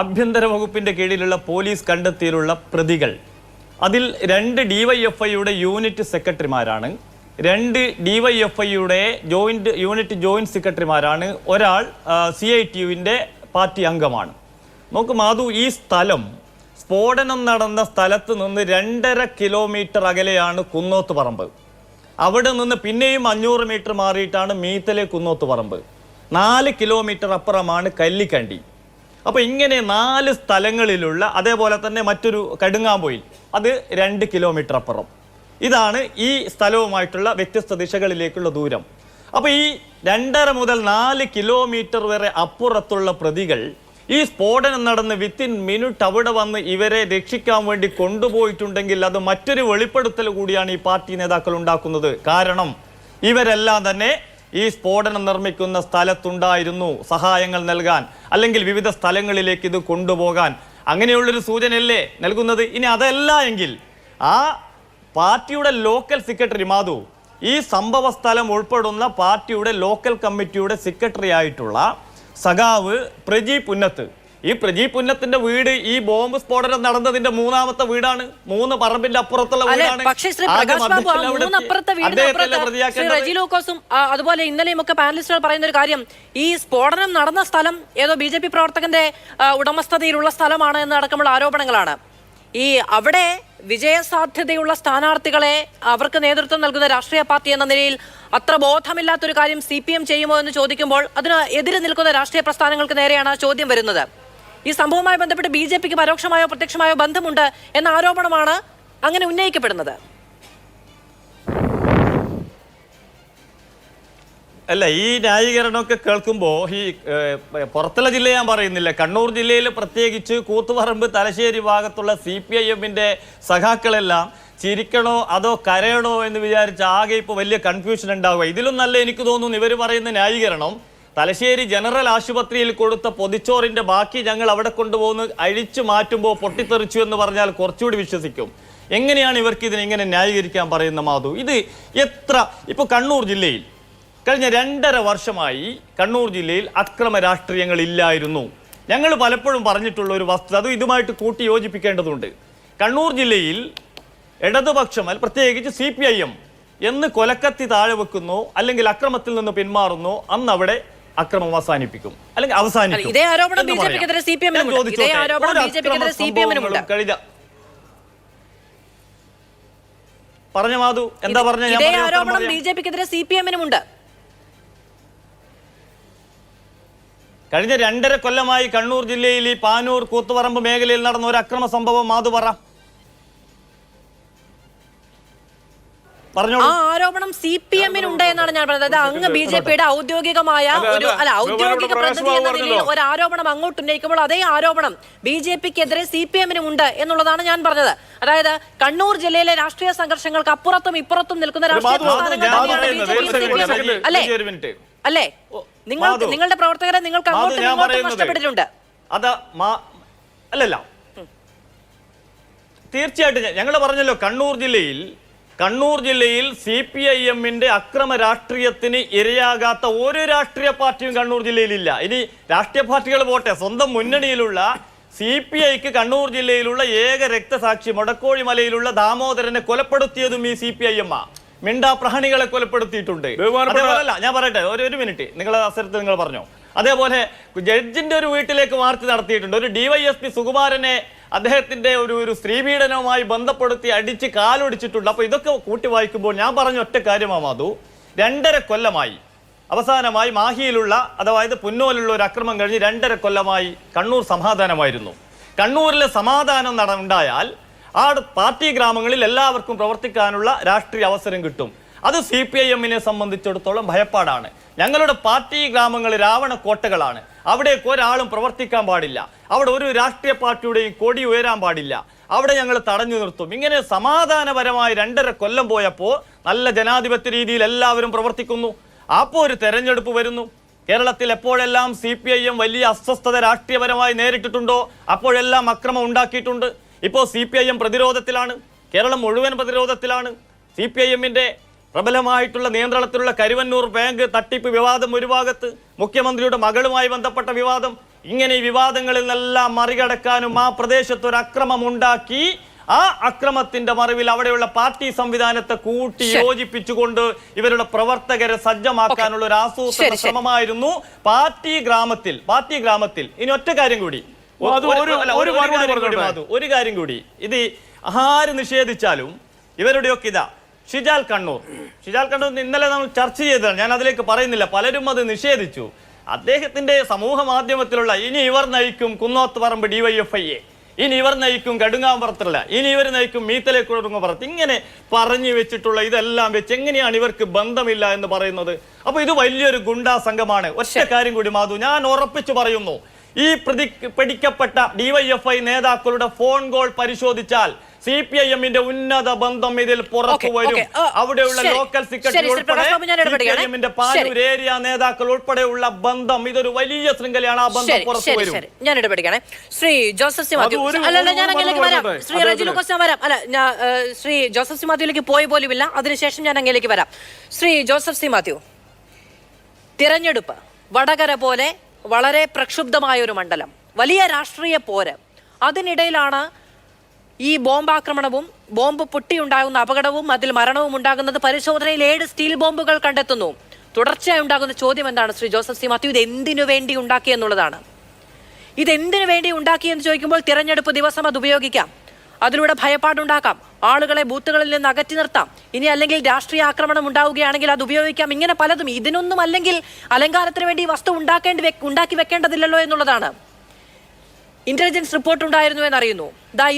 ആഭ്യന്തര വകുപ്പിൻ്റെ കീഴിലുള്ള പോലീസ് കണ്ടെത്തിയുള്ള പ്രതികൾ, അതിൽ 2 ഡിവൈഎഫ്ഐയുടെ യൂണിറ്റ് സെക്രട്ടറിമാരാണ്, 2 ഡിവൈഎഫ്ഐയുടെ ജോയിന്റ് സെക്രട്ടറിമാരാണ്, ഒരാൾ CITUവിൻ്റെ പാർട്ടി അംഗമാണ്. നോക്ക് മാധു, ഈ സ്ഥലം, സ്ഫോടനം നടന്ന സ്ഥലത്ത് നിന്ന് 2.5 കിലോമീറ്റർ അകലെയാണ് കുന്നോത്ത് പറമ്പ്. അവിടെ നിന്ന് പിന്നെയും 500 മീറ്റർ മാറിയിട്ടാണ് മീത്തലെ കുന്നോത്ത് പറമ്പ്. 4 കിലോമീറ്റർ അപ്പുറമാണ് കല്ലിക്കണ്ടി. അപ്പോൾ ഇങ്ങനെ 4 സ്ഥലങ്ങളിലുള്ള, അതേപോലെ തന്നെ മറ്റൊരു കടുങ്ങാമ്പൊയിൽ, അത് 2 കിലോമീറ്റർ അപ്പുറം. ഇതാണ് ഈ സ്ഥലവുമായിട്ടുള്ള വ്യത്യസ്ത ദിശകളിലേക്കുള്ള ദൂരം. അപ്പോൾ ഈ 2.5 മുതൽ 4 കിലോമീറ്റർ വരെ അപ്പുറത്തുള്ള പ്രതികൾ ഈ സ്ഫോടനം നടന്ന് വിത്തിൻ മിനിറ്റ് അവിടെ വന്ന് ഇവരെ രക്ഷിക്കാൻ വേണ്ടി കൊണ്ടുപോയിട്ടുണ്ടെങ്കിൽ അത് മറ്റൊരു വെളിപ്പെടുത്തൽ കൂടിയാണ് ഈ പാർട്ടി നേതാക്കൾ ഉണ്ടാക്കുന്നത്. കാരണം ഇവരെല്ലാം തന്നെ ഈ സ്ഫോടനം നിർമ്മിക്കുന്ന സ്ഥലത്തുണ്ടായിരുന്നു, സഹായങ്ങൾ നൽകാൻ അല്ലെങ്കിൽ വിവിധ സ്ഥലങ്ങളിലേക്ക് ഇത് കൊണ്ടുപോകാൻ. അങ്ങനെയുള്ളൊരു സൂചനയല്ലേ നൽകുന്നത്? ഇനി അതല്ല എങ്കിൽ ആ പാർട്ടിയുടെ ലോക്കൽ സെക്രട്ടറി മാധു, ഈ സംഭവ സ്ഥലം ഉൾപ്പെടുന്ന പാർട്ടിയുടെ ലോക്കൽ കമ്മിറ്റിയുടെ സെക്രട്ടറി ആയിട്ടുള്ള സഖാവ് പ്രജി പുന്നത്ത്, ഈ പ്രജി പുന്നത്തിന്റെ വീട് ഈ ബോംബ് സ്ഫോടനം നടന്നതിന്റെ 3ാമത്തെ വീടാണ്. 3 പറമ്പിന്റെ അപ്പുറത്തുള്ള വീടാണ്. അതുപോലെ ഇന്നലെയും ഒക്കെ പാനലിസ്റ്റുകൾ പറയുന്ന ഒരു കാര്യം, ഈ സ്ഫോടനം നടന്ന സ്ഥലം ഏതോ BJP പ്രവർത്തകന്റെ ഉടമസ്ഥതയിലുള്ള സ്ഥലമാണ് എന്നടക്കമുള്ള ആരോപണങ്ങളാണ്. ഈ അവിടെ വിജയസാധ്യതയുള്ള സ്ഥാനാർത്ഥികളെ അവർക്ക് നേതൃത്വം നൽകുന്ന രാഷ്ട്രീയ പാർട്ടി എന്ന നിലയിൽ അത്ര ബോധമില്ലാത്തൊരു കാര്യം CPM ചെയ്യുമോ എന്ന് ചോദിക്കുമ്പോൾ അതിന് എതിരെ നിൽക്കുന്ന രാഷ്ട്രീയ പ്രസ്ഥാനങ്ങൾക്ക് നേരെയാണ് ആ ചോദ്യം വരുന്നത്. ഈ സംഭവവുമായി ബന്ധപ്പെട്ട് BJPക്ക് പരോക്ഷമായോ പ്രത്യക്ഷമായോ ബന്ധമുണ്ട് എന്ന ആരോപണമാണ് അങ്ങനെ ഉന്നയിക്കപ്പെടുന്നത്. അല്ല, ഈ ന്യായീകരണമൊക്കെ കേൾക്കുമ്പോൾ ഈ പുറത്തുള്ള ജില്ല ഞാൻ പറയുന്നില്ല, കണ്ണൂർ ജില്ലയിൽ പ്രത്യേകിച്ച് കൂത്തുപറമ്പ് തലശ്ശേരി ഭാഗത്തുള്ള CPIMന്റെ സഖാക്കളെല്ലാം ചിരിക്കണോ അതോ കരയണോ എന്ന് വിചാരിച്ച് ആകെ ഇപ്പോൾ വലിയ കൺഫ്യൂഷൻ ഉണ്ടാവുക. ഇതിലും നല്ല എനിക്ക് തോന്നുന്നു ഇവർ പറയുന്ന ന്യായീകരണം, തലശ്ശേരി ജനറൽ ആശുപത്രിയിൽ കൊടുത്ത പൊതിച്ചോറിൻ്റെ ബാക്കി ഞങ്ങൾ അവിടെ കൊണ്ടുപോകുന്ന അഴിച്ചു മാറ്റുമ്പോൾ പൊട്ടിത്തെറിച്ചു എന്ന് പറഞ്ഞാൽ കുറച്ചുകൂടി വിശ്വസിക്കും. എങ്ങനെയാണ് ഇവർക്ക് ഇതിനെങ്ങനെ ന്യായീകരിക്കാൻ പറയുന്ന മാധു? ഇത് എത്ര ഇപ്പോൾ കണ്ണൂർ ജില്ലയിൽ കഴിഞ്ഞ 2.5 വർഷമായി കണ്ണൂർ ജില്ലയിൽ അക്രമ രാഷ്ട്രീയങ്ങൾ ഇല്ലായിരുന്നു. ഞങ്ങൾ പലപ്പോഴും പറഞ്ഞിട്ടുള്ള ഒരു വസ്തുത, അത് ഇതുമായിട്ട് കൂട്ടി യോജിപ്പിക്കേണ്ടതുണ്ട്. കണ്ണൂർ ജില്ലയിൽ ഇടതുപക്ഷം പ്രത്യേകിച്ച് CPIM എന്ന് കൊലക്കത്തി താഴെ വെക്കുന്നു, അല്ലെങ്കിൽ അക്രമത്തിൽ നിന്ന് പിന്മാറുന്നു, അന്ന് അവിടെ അക്രമം അവസാനിപ്പിക്കും, അല്ലെങ്കിൽ അവസാനിക്കും. ഇതേ ആരോപണം ബിജെപിക്കെതിരെ CPM-നുമുണ്ട്. ഇതേ ആരോപണം ബിജെപിക്കെതിരെ CPM-നുമുണ്ട്. പറഞ്ഞ മാധു എന്താ പറഞ്ഞ? ഇതേ ആരോപണം ബിജെപിക്കെതിരെ CPM-നുമുണ്ട്. കഴിഞ്ഞ 2.5 കൊല്ലമായി കണ്ണൂർ ജില്ലയിൽ ഈ പാനൂർ കൂത്തുപറമ്പ് മേഖലയിൽ നടന്ന ഒരു അക്രമ സംഭവം മാധു പറഞ്ഞോളൂ. ആ ആരോപണം CPM-നുണ്ട് എന്നാണ് ഞാൻ പറഞ്ഞത്. അങ്ങ് ബിജെപിയുടെ ഔദ്യോഗികമായ ഔദ്യോഗിക പ്രതിനിധി എന്ന നിലയിൽ ഒരു ആരോപണം അങ്ങോട്ട് ഉന്നയിക്കുമ്പോൾ അതേ ആരോപണം ബിജെപിക്കെതിരെ CPM-നുമുണ്ട് എന്നുള്ളതാണ് ഞാൻ പറഞ്ഞത്. അതായത് കണ്ണൂർ ജില്ലയിലെ രാഷ്ട്രീയ സംഘർഷങ്ങൾക്ക് അപ്പുറത്തും ഇപ്പുറത്തും നിൽക്കുന്ന രാഷ്ട്രീയ അല്ലേ? നിങ്ങളുടെ പ്രവർത്തകരെ നിങ്ങൾക്ക് അങ്ങോട്ടും ഇങ്ങോട്ടും നഷ്ടപ്പെട്ടിട്ടുണ്ട്. അല്ലല്ല, തീർച്ചയായിട്ടും ഞങ്ങൾ പറഞ്ഞല്ലോ, കണ്ണൂർ ജില്ലയിൽ CPIM-ന്റെ അക്രമ രാഷ്ട്രീയത്തിന് ഇരയാകാത്ത ഒരു രാഷ്ട്രീയ പാർട്ടിയും കണ്ണൂർ ജില്ലയിലില്ല. ഇനി രാഷ്ട്രീയ പാർട്ടികൾ പോട്ടെ, സ്വന്തം മുന്നണിയിലുള്ള CPIക്ക് കണ്ണൂർ ജില്ലയിലുള്ള ഏക രക്തസാക്ഷി മൊടക്കോഴി മലയിലുള്ള ദാമോദരനെ കൊലപ്പെടുത്തിയതും ഈ CPIM മിണ്ടാ പ്രഹണികളെ കൊലപ്പെടുത്തിയിട്ടുണ്ട്. അതേപോലല്ല, ഞാൻ പറയട്ടെ, ഒരു മിനിറ്റ്, നിങ്ങളെ അവസരത്തിൽ നിങ്ങൾ പറഞ്ഞു. അതേപോലെ ജഡ്ജിന്റെ ഒരു വീട്ടിലേക്ക് മാർച്ച് നടത്തിയിട്ടുണ്ട്. ഒരു DYSP സുകുമാരനെ അദ്ദേഹത്തിന്റെ ഒരു സ്ത്രീപീഡനവുമായി ബന്ധപ്പെടുത്തി അടിച്ച് കാലൊടിച്ചിട്ടുണ്ട്. അപ്പൊ ഇതൊക്കെ കൂട്ടി വായിക്കുമ്പോൾ ഞാൻ പറഞ്ഞ ഒറ്റ കാര്യമാ മാധു, 2.5 കൊല്ലമായി അവസാനമായി മാഹിയിലുള്ള, അതായത് പുന്നോലുള്ള ഒരു അക്രമം കഴിഞ്ഞ് 2.5 കൊല്ലമായി കണ്ണൂർ സമാധാനമായിരുന്നു. കണ്ണൂരിലെ സമാധാനം ഉണ്ടായാൽ ആ പാർട്ടി ഗ്രാമങ്ങളിൽ എല്ലാവർക്കും പ്രവർത്തിക്കാനുള്ള രാഷ്ട്രീയ അവസരം കിട്ടും. അത് CPIM-നെ സംബന്ധിച്ചിടത്തോളം ഭയപ്പാടാണ്. ഞങ്ങളുടെ പാർട്ടി ഗ്രാമങ്ങൾ രാവണ കോട്ടകളാണ്. അവിടേക്ക് ഒരാളും പ്രവർത്തിക്കാൻ പാടില്ല. അവിടെ ഒരു രാഷ്ട്രീയ പാർട്ടിയുടെയും കൊടി ഉയരാൻ പാടില്ല. അവിടെ ഞങ്ങൾ തടഞ്ഞു നിർത്തും. ഇങ്ങനെ സമാധാനപരമായി 2.5 കൊല്ലം പോയപ്പോൾ നല്ല ജനാധിപത്യ രീതിയിൽ എല്ലാവരും പ്രവർത്തിക്കുന്നു. അപ്പോൾ ഒരു തെരഞ്ഞെടുപ്പ് വരുന്നു. കേരളത്തിൽ എപ്പോഴെല്ലാം CPIM വലിയ അസ്വസ്ഥത രാഷ്ട്രീയപരമായി നേരിട്ടിട്ടുണ്ടോ അപ്പോഴെല്ലാം അക്രമം ഉണ്ടാക്കിയിട്ടുണ്ട്. ഇപ്പോൾ CPIM പ്രതിരോധത്തിലാണ്, കേരളം മുഴുവൻ പ്രതിരോധത്തിലാണ്. CPIM-ന്റെ പ്രബലമായിട്ടുള്ള നിയന്ത്രണത്തിലുള്ള കരുവന്നൂർ ബാങ്ക് തട്ടിപ്പ് വിവാദം ഒരു ഭാഗത്ത്, മുഖ്യമന്ത്രിയുടെ മകളുമായി ബന്ധപ്പെട്ട വിവാദം, ഇങ്ങനെ ഈ വിവാദങ്ങളിൽ നിന്നെല്ലാം മറികടക്കാനും ആ പ്രദേശത്ത് ഒരു അക്രമം ഉണ്ടാക്കി ആ അക്രമത്തിന്റെ മറവിൽ അവിടെയുള്ള പാർട്ടി സംവിധാനത്തെ കൂട്ടി യോജിപ്പിച്ചുകൊണ്ട് ഇവരുടെ പ്രവർത്തകരെ സജ്ജമാക്കാനുള്ള ഒരു ആസൂത്രണ ശ്രമമായിരുന്നു പാർട്ടി ഗ്രാമത്തിൽ. ഇനി ഒറ്റ കാര്യം കൂടി, ഒരു കാര്യം കൂടി, ഇത് ആര് നിഷേധിച്ചാലും ഇവരുടെയൊക്കെ ഇതാ ഷിജാൽ കണ്ണൂർ ഇന്നലെ നമ്മൾ ചർച്ച ചെയ്തതാണ്, ഞാൻ അതിലേക്ക് പറയുന്നില്ല. പലരും അത് നിഷേധിച്ചു. അദ്ദേഹത്തിന്റെ സമൂഹ മാധ്യമത്തിലുള്ള ഇനി ഇവർ നയിക്കും കുന്നോത്തുപറമ്പ് DYFI-യെ, ഇനി ഇവർ നയിക്കും കടുങ്ങാമ്പുറത്തല്ല, ഇനി ഇവർ നയിക്കും മീത്തലേക്കുറങ്ങുപുറത്ത്, ഇങ്ങനെ പറഞ്ഞു വെച്ചിട്ടുള്ള ഇതെല്ലാം വെച്ച് എങ്ങനെയാണ് ഇവർക്ക് ബന്ധമില്ല എന്ന് പറയുന്നത്? അപ്പൊ ഇത് വലിയൊരു ഗുണ്ടാ സംഘമാണ്. ഒറ്റ കാര്യം കൂടി മാധു, ഞാൻ ഉറപ്പിച്ചു പറയുന്നു, ഈ പിടിക്കപ്പെട്ട DYFI നേതാക്കളുടെ ഫോൺ കോൾ പരിശോധിച്ചാൽ CPIM-ന്റെ ഉന്നത ബന്ധം ഇതിൽ പുറത്തു വരും. അവിടെയുള്ള ലോക്കൽ സെക്രട്ടറി ഉൾപ്പെടെ CPIM-ന്റെ പാനൂർ ഏരിയ നേതാക്കൾ ഉൾപ്പെടെയുള്ള ബന്ധം, ഇതൊരു വലിയ ശൃംഖലയാണ്. ആ ബന്ധം പുറത്തു വരും. ഞാൻ ഇടപെടുകയാണ്. ശ്രീ ജോസഫ് സി മാത്യു, അല്ലല്ല ഞാൻ അങ്ങനെയൊക്കെ വരാം. ശ്രീ റജിലു കോസ്റ്റ വരാം. അല്ല, ഞാൻ ശ്രീ ജോസഫ് സി മാത്യുവിലേക്ക് പോയി പോലുമില്ല, അതിനുശേഷം ഞാൻ അങ്ങനെയൊക്കെ വരാം. ശ്രീ ജോസഫ് സി മാത്യു, തിരഞ്ഞെടുപ്പ് വടകര പോലെ വളരെ പ്രക്ഷുബ്ധമായ ഒരു മണ്ഡലം, വലിയ രാഷ്ട്രീയ പോര്, അതിനിടയിലാണ് ഈ ബോംബാക്രമണവും ബോംബ് പൊട്ടിയുണ്ടാകുന്ന അപകടവും അതിൽ മരണവും ഉണ്ടാകുന്നത്. പരിശോധനയിൽ 7 സ്റ്റീൽ ബോംബുകൾ കണ്ടെത്തുന്നു. തുടർച്ചയായി ഉണ്ടാകുന്ന ചോദ്യം എന്താണ് ശ്രീ ജോസഫ് സി മാത്യു? ഇത് എന്തിനു വേണ്ടി ഉണ്ടാക്കി എന്നുള്ളതാണ്. ഇത് എന്തിനു വേണ്ടി ഉണ്ടാക്കി എന്ന് ചോദിക്കുമ്പോൾ തിരഞ്ഞെടുപ്പ് ദിവസം അത് ഉപയോഗിക്കാം, അതിലൂടെ ഭയപ്പാടുണ്ടാക്കാം, ആളുകളെ ബൂത്തുകളിൽ നിന്ന് അകറ്റി നിർത്താം, ഇനി അല്ലെങ്കിൽ രാഷ്ട്രീയ ആക്രമണം ഉണ്ടാവുകയാണെങ്കിൽ അത് ഉപയോഗിക്കാം, ഇങ്ങനെ പലതും. ഇതിനൊന്നും അല്ലെങ്കിൽ അലങ്കാരത്തിന് വേണ്ടി വസ്തു ഉണ്ടാക്കി വെക്കേണ്ടതില്ലല്ലോ എന്നുള്ളതാണ്. ഇന്റലിജൻസ് റിപ്പോർട്ട് ഉണ്ടായിരുന്നു എന്നറിയുന്നു.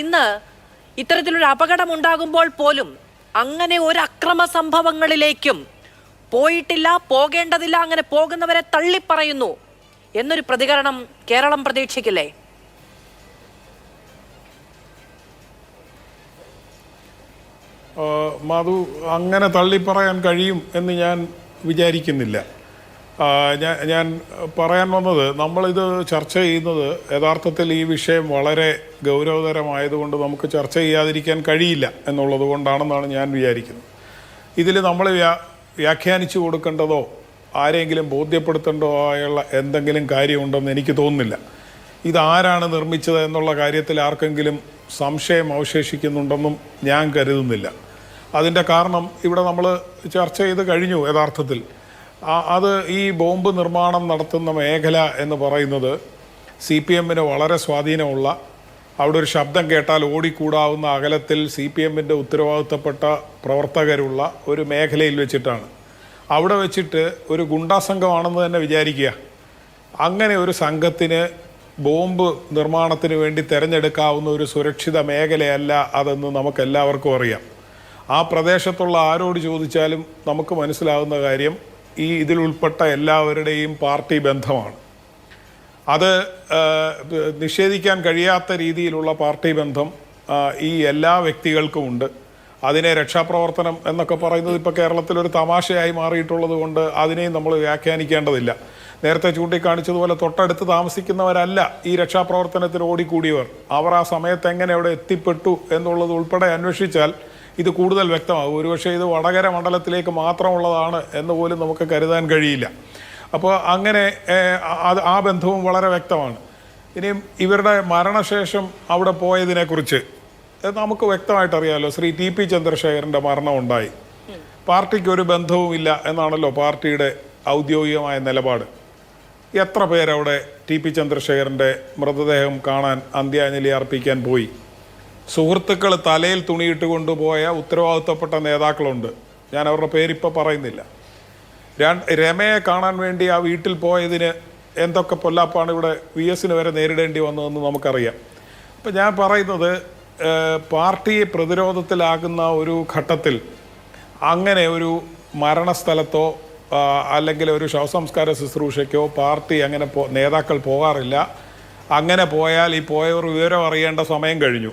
ഇന്ന് ഇത്തരത്തിലൊരു അപകടം ഉണ്ടാകുമ്പോൾ പോലും അങ്ങനെ ഒരു അക്രമ സംഭവങ്ങളിലേക്കും പോയിട്ടില്ല, പോകേണ്ടതില്ല, അങ്ങനെ പോകുന്നവരെ തള്ളിപ്പറയുന്നു എന്നൊരു പ്രതികരണം കേരളം പ്രതീക്ഷിക്കില്ലേ? മാധു, അങ്ങനെ തള്ളിപ്പറയാൻ കഴിയും എന്ന് ഞാൻ വിചാരിക്കുന്നില്ല. ഞാൻ പറയാൻ വന്നത്, നമ്മളിത് ചർച്ച ചെയ്യുന്നത് യഥാർത്ഥത്തിൽ ഈ വിഷയം വളരെ ഗൗരവതരമായതുകൊണ്ട് നമുക്ക് ചർച്ച ചെയ്യാതിരിക്കാൻ കഴിയില്ല എന്നുള്ളത് കൊണ്ടാണെന്നാണ് ഞാൻ വിചാരിക്കുന്നത്. ഇതിൽ നമ്മൾ വ്യാഖ്യാനിച്ചു കൊടുക്കേണ്ടതോ ആരെങ്കിലും ബോധ്യപ്പെടുത്തേണ്ടതോ ആയുള്ള എന്തെങ്കിലും കാര്യമുണ്ടെന്ന് എനിക്ക് തോന്നുന്നില്ല. ഇതാരാണ് നിർമ്മിച്ചത് എന്നുള്ള കാര്യത്തിൽ ആർക്കെങ്കിലും സംശയം അവശേഷിക്കുന്നുണ്ടെന്നും ഞാൻ കരുതുന്നില്ല. അതിൻ്റെ കാരണം ഇവിടെ നമ്മൾ ചർച്ച ചെയ്ത് കഴിഞ്ഞു. യഥാർത്ഥത്തിൽ അത് ഈ ബോംബ് നിർമ്മാണം നടത്തുന്ന മേഖല എന്ന് പറയുന്നത് CPM വളരെ സ്വാധീനമുള്ള, അവിടെ ഒരു ശബ്ദം കേട്ടാൽ ഓടിക്കൂടാവുന്ന അകലത്തിൽ CPM ഉത്തരവാദിത്തപ്പെട്ട പ്രവർത്തകരുള്ള ഒരു മേഖലയിൽ വെച്ചിട്ടാണ്. അവിടെ വെച്ചിട്ട് ഒരു ഗുണ്ടാ സംഘമാണെന്ന് തന്നെ വിചാരിക്കുക. അങ്ങനെ ഒരു സംഘത്തിന് ബോംബ് നിർമ്മാണത്തിന് വേണ്ടി തിരഞ്ഞെടുക്കാവുന്ന ഒരു സുരക്ഷിത മേഖലയല്ല അതെന്ന് നമുക്കെല്ലാവർക്കും അറിയാം. ആ പ്രദേശത്തുള്ള ആരോട് ചോദിച്ചാലും നമുക്ക് മനസ്സിലാകുന്ന കാര്യം ഇതിൽ ഉൾപ്പെട്ട എല്ലാവരുടെയും പാർട്ടി ബന്ധമാണ്. അത് നിഷേധിക്കാൻ കഴിയാത്ത രീതിയിലുള്ള പാർട്ടി ബന്ധം ഈ എല്ലാ വ്യക്തികൾക്കുമുണ്ട്. അതിനെ രക്ഷാപ്രവർത്തനം എന്നൊക്കെ പറയുന്നത് ഇപ്പോൾ കേരളത്തിലൊരു തമാശയായി മാറിയിട്ടുള്ളത് കൊണ്ട് അതിനെയും നമ്മൾ വ്യാഖ്യാനിക്കേണ്ടതില്ല. നേരത്തെ ചൂണ്ടിക്കാണിച്ചതുപോലെ തൊട്ടടുത്ത് താമസിക്കുന്നവരല്ല ഈ രക്ഷാപ്രവർത്തനത്തിന് ഓടിക്കൂടിയവർ. അവർ ആ സമയത്ത് എങ്ങനെ അവിടെ എത്തിപ്പെട്ടു എന്നുള്ളത് ഉൾപ്പെടെ അന്വേഷിച്ചാൽ ഇത് കൂടുതൽ വ്യക്തമാകും. ഒരുപക്ഷെ ഇത് വടകര മണ്ഡലത്തിലേക്ക് മാത്രമുള്ളതാണ് എന്ന് പോലും നമുക്ക് കരുതാൻ കഴിയില്ല. അപ്പോൾ അങ്ങനെ ആ ബന്ധവും വളരെ വ്യക്തമാണ്. ഇനിയും ഇവരുടെ മരണശേഷം അവിടെ പോയതിനെക്കുറിച്ച് നമുക്ക് വ്യക്തമായിട്ടറിയാമല്ലോ. ശ്രീ TP ചന്ദ്രശേഖരൻ്റെ മരണം ഉണ്ടായി. പാർട്ടിക്ക് ഒരു ബന്ധവുമില്ല എന്നാണല്ലോ പാർട്ടിയുടെ ഔദ്യോഗികമായ നിലപാട്. എത്ര പേരവിടെ TP ചന്ദ്രശേഖരൻ്റെ മൃതദേഹം കാണാൻ അന്ത്യാഞ്ജലി അർപ്പിക്കാൻ പോയി? സുഹൃത്തുക്കൾ തലയിൽ തുണിയിട്ട് കൊണ്ടുപോയ ഉത്തരവാദിത്തപ്പെട്ട നേതാക്കളുണ്ട്. ഞാൻ അവരുടെ പേരിപ്പോൾ പറയുന്നില്ല. രമയെ കാണാൻ വേണ്ടി ആ വീട്ടിൽ പോയതിന് എന്തൊക്കെ പൊല്ലാപ്പാണ് ഇവിടെ VS വരെ നേരിടേണ്ടി വന്നതെന്ന് നമുക്കറിയാം. അപ്പം ഞാൻ പറയുന്നത് പാർട്ടിയെ പ്രതിരോധത്തിലാകുന്ന ഒരു ഘട്ടത്തിൽ അങ്ങനെ ഒരു മരണസ്ഥലത്തോ അല്ലെങ്കിൽ ഒരു ശവസംസ്കാര ശുശ്രൂഷയ്ക്കോ പാർട്ടി അങ്ങനെ നേതാക്കൾ പോകാറില്ല. അങ്ങനെ പോയാൽ ഈ പോയവർ വിവരം അറിയേണ്ട സമയം കഴിഞ്ഞു.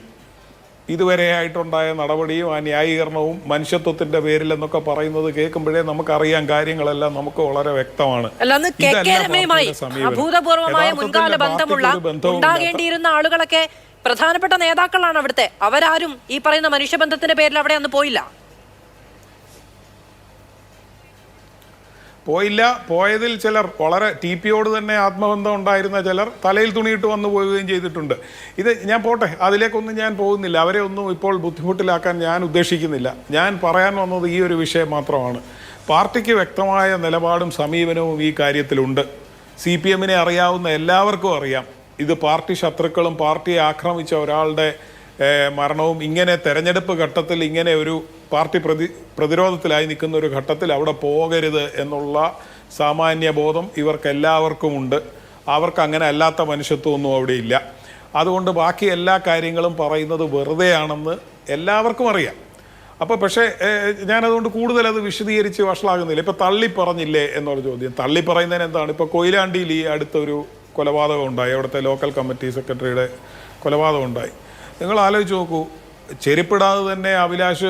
ഇതുവരെയായിട്ടുണ്ടായ നടപടിയും ആ ന്യായീകരണവും മനുഷ്യത്വത്തിന്റെ പേരിൽ എന്നൊക്കെ പറയുന്നത് കേൾക്കുമ്പോഴേ നമുക്കറിയാം കാര്യങ്ങളെല്ലാം നമുക്ക് വളരെ വ്യക്തമാണ്. അഭൂതപൂർവമായ മുൻകാല ബന്ധമുള്ള ഉണ്ടാകേണ്ടിയിരുന്ന ആളുകളൊക്കെ പ്രധാനപ്പെട്ട നേതാക്കളാണ് അവിടുത്തെ. അവരാരും ഈ പറയുന്ന മനുഷ്യബന്ധത്തിന്റെ പേരിൽ അവിടെ അന്ന് പോയതിൽ ചിലർ വളരെ TPയോട് തന്നെ ആത്മബന്ധം ഉണ്ടായിരുന്ന ചിലർ തലയിൽ തുണിയിട്ട് വന്നു പോവുകയും ചെയ്തിട്ടുണ്ട്. ഇത് ഞാൻ പോട്ടെ, അതിലേക്കൊന്നും ഞാൻ പോകുന്നില്ല. അവരെ ഒന്നും ഇപ്പോൾ ബുദ്ധിമുട്ടിലാക്കാൻ ഞാൻ ഉദ്ദേശിക്കുന്നില്ല. ഞാൻ പറയാൻ വന്നത് ഈ ഒരു വിഷയം മാത്രമാണ്. പാർട്ടിക്ക് വ്യക്തമായ നിലപാടും സമീപനവും ഈ കാര്യത്തിലുണ്ട്. CPM അറിയാവുന്ന എല്ലാവർക്കും അറിയാം. ഇത് പാർട്ടി ശത്രുക്കളും പാർട്ടിയെ ആക്രമിച്ച ഒരാളുടെ മരണവും ഇങ്ങനെ തെരഞ്ഞെടുപ്പ് ഘട്ടത്തിൽ ഇങ്ങനെ ഒരു പാർട്ടി പ്രതിരോധത്തിലായി നിൽക്കുന്ന ഒരു ഘട്ടത്തിൽ അവിടെ പോകരുത് എന്നുള്ള സാമാന്യ ബോധം ഇവർക്കെല്ലാവർക്കുമുണ്ട്. അവർക്ക് അങ്ങനെ അല്ലാത്ത മനുഷ്യത്വമൊന്നും അവിടെ ഇല്ല. അതുകൊണ്ട് ബാക്കി എല്ലാ കാര്യങ്ങളും പറയുന്നത് വെറുതെയാണെന്ന് എല്ലാവർക്കും അറിയാം. അപ്പോൾ പക്ഷേ ഞാനതുകൊണ്ട് കൂടുതൽ അത് വിശദീകരിച്ച് വഷളാകുന്നില്ല. ഇപ്പോൾ തള്ളി പറഞ്ഞില്ലേ എന്നുള്ള ചോദ്യം, തള്ളി പറയുന്നതിന് എന്താണ്? ഇപ്പോൾ കൊയിലാണ്ടിയിൽ ഈ അടുത്തൊരു കൊലപാതകം ഉണ്ടായി. അവിടുത്തെ ലോക്കൽ കമ്മിറ്റി സെക്രട്ടറിയുടെ കൊലപാതകം ഉണ്ടായി. നിങ്ങൾ ആലോചിച്ച് നോക്കൂ, ചെരുപ്പിടാതെ തന്നെ അഭിലാഷ്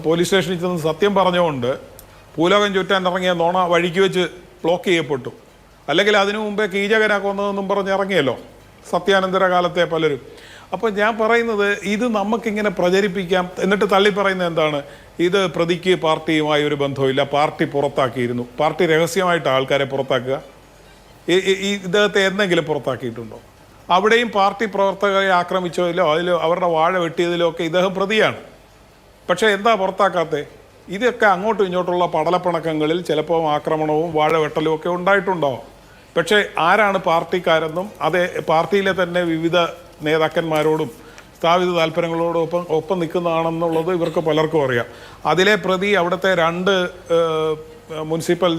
പോലീസ് സ്റ്റേഷനിൽ ചെന്ന് സത്യം പറഞ്ഞുകൊണ്ട് ഭൂലോകം ചുറ്റാൻ ഇറങ്ങിയ നോണ വഴിക്ക് വെച്ച് ബ്ലോക്ക് ചെയ്യപ്പെട്ടു. അല്ലെങ്കിൽ അതിനു മുമ്പേ കീചകനാക്കൊന്നതെന്നും പറഞ്ഞ് ഇറങ്ങിയല്ലോ സത്യാനന്തര കാലത്തെ പലരും. അപ്പോൾ ഞാൻ പറയുന്നത് ഇത് നമുക്കിങ്ങനെ പ്രചരിപ്പിക്കാം. എന്നിട്ട് തള്ളി പറയുന്നത് എന്താണ്? ഇത് പ്രതിക്ക് പാർട്ടിയുമായി ഒരു ബന്ധമില്ല, പാർട്ടി പുറത്താക്കിയിരുന്നു. പാർട്ടി രഹസ്യമായിട്ട് ആൾക്കാരെ പുറത്താക്കുക. ഇദ്ദേഹത്തെ എന്തെങ്കിലും പുറത്താക്കിയിട്ടുണ്ടോ? അവിടെയും പാർട്ടി പ്രവർത്തകരെ ആക്രമിച്ചതിലോ അതിലോ അവരുടെ വാഴ വെട്ടിയതിലോ ഒക്കെ ഇദ്ദേഹം പ്രതിയാണ്. പക്ഷേ എന്താ പുറത്താക്കാത്തത്? ഇതൊക്കെ അങ്ങോട്ടും ഇങ്ങോട്ടുള്ള പടലപ്പിണക്കങ്ങളിൽ ചിലപ്പോൾ ആക്രമണവും വാഴ വെട്ടലും ഒക്കെ ഉണ്ടായിട്ടുണ്ടാവും. പക്ഷേ ആരാണ് പാർട്ടിക്കാരെന്നും അതേ പാർട്ടിയിലെ തന്നെ വിവിധ നേതാക്കന്മാരോടും സ്ഥാപിത താല്പര്യങ്ങളോടും ഒപ്പം നിൽക്കുന്നതാണെന്നുള്ളത് ഇവർക്ക് പലർക്കും അറിയാം. അതിലെ പ്രതി അവിടുത്തെ 2 മുനിസിപ്പൽ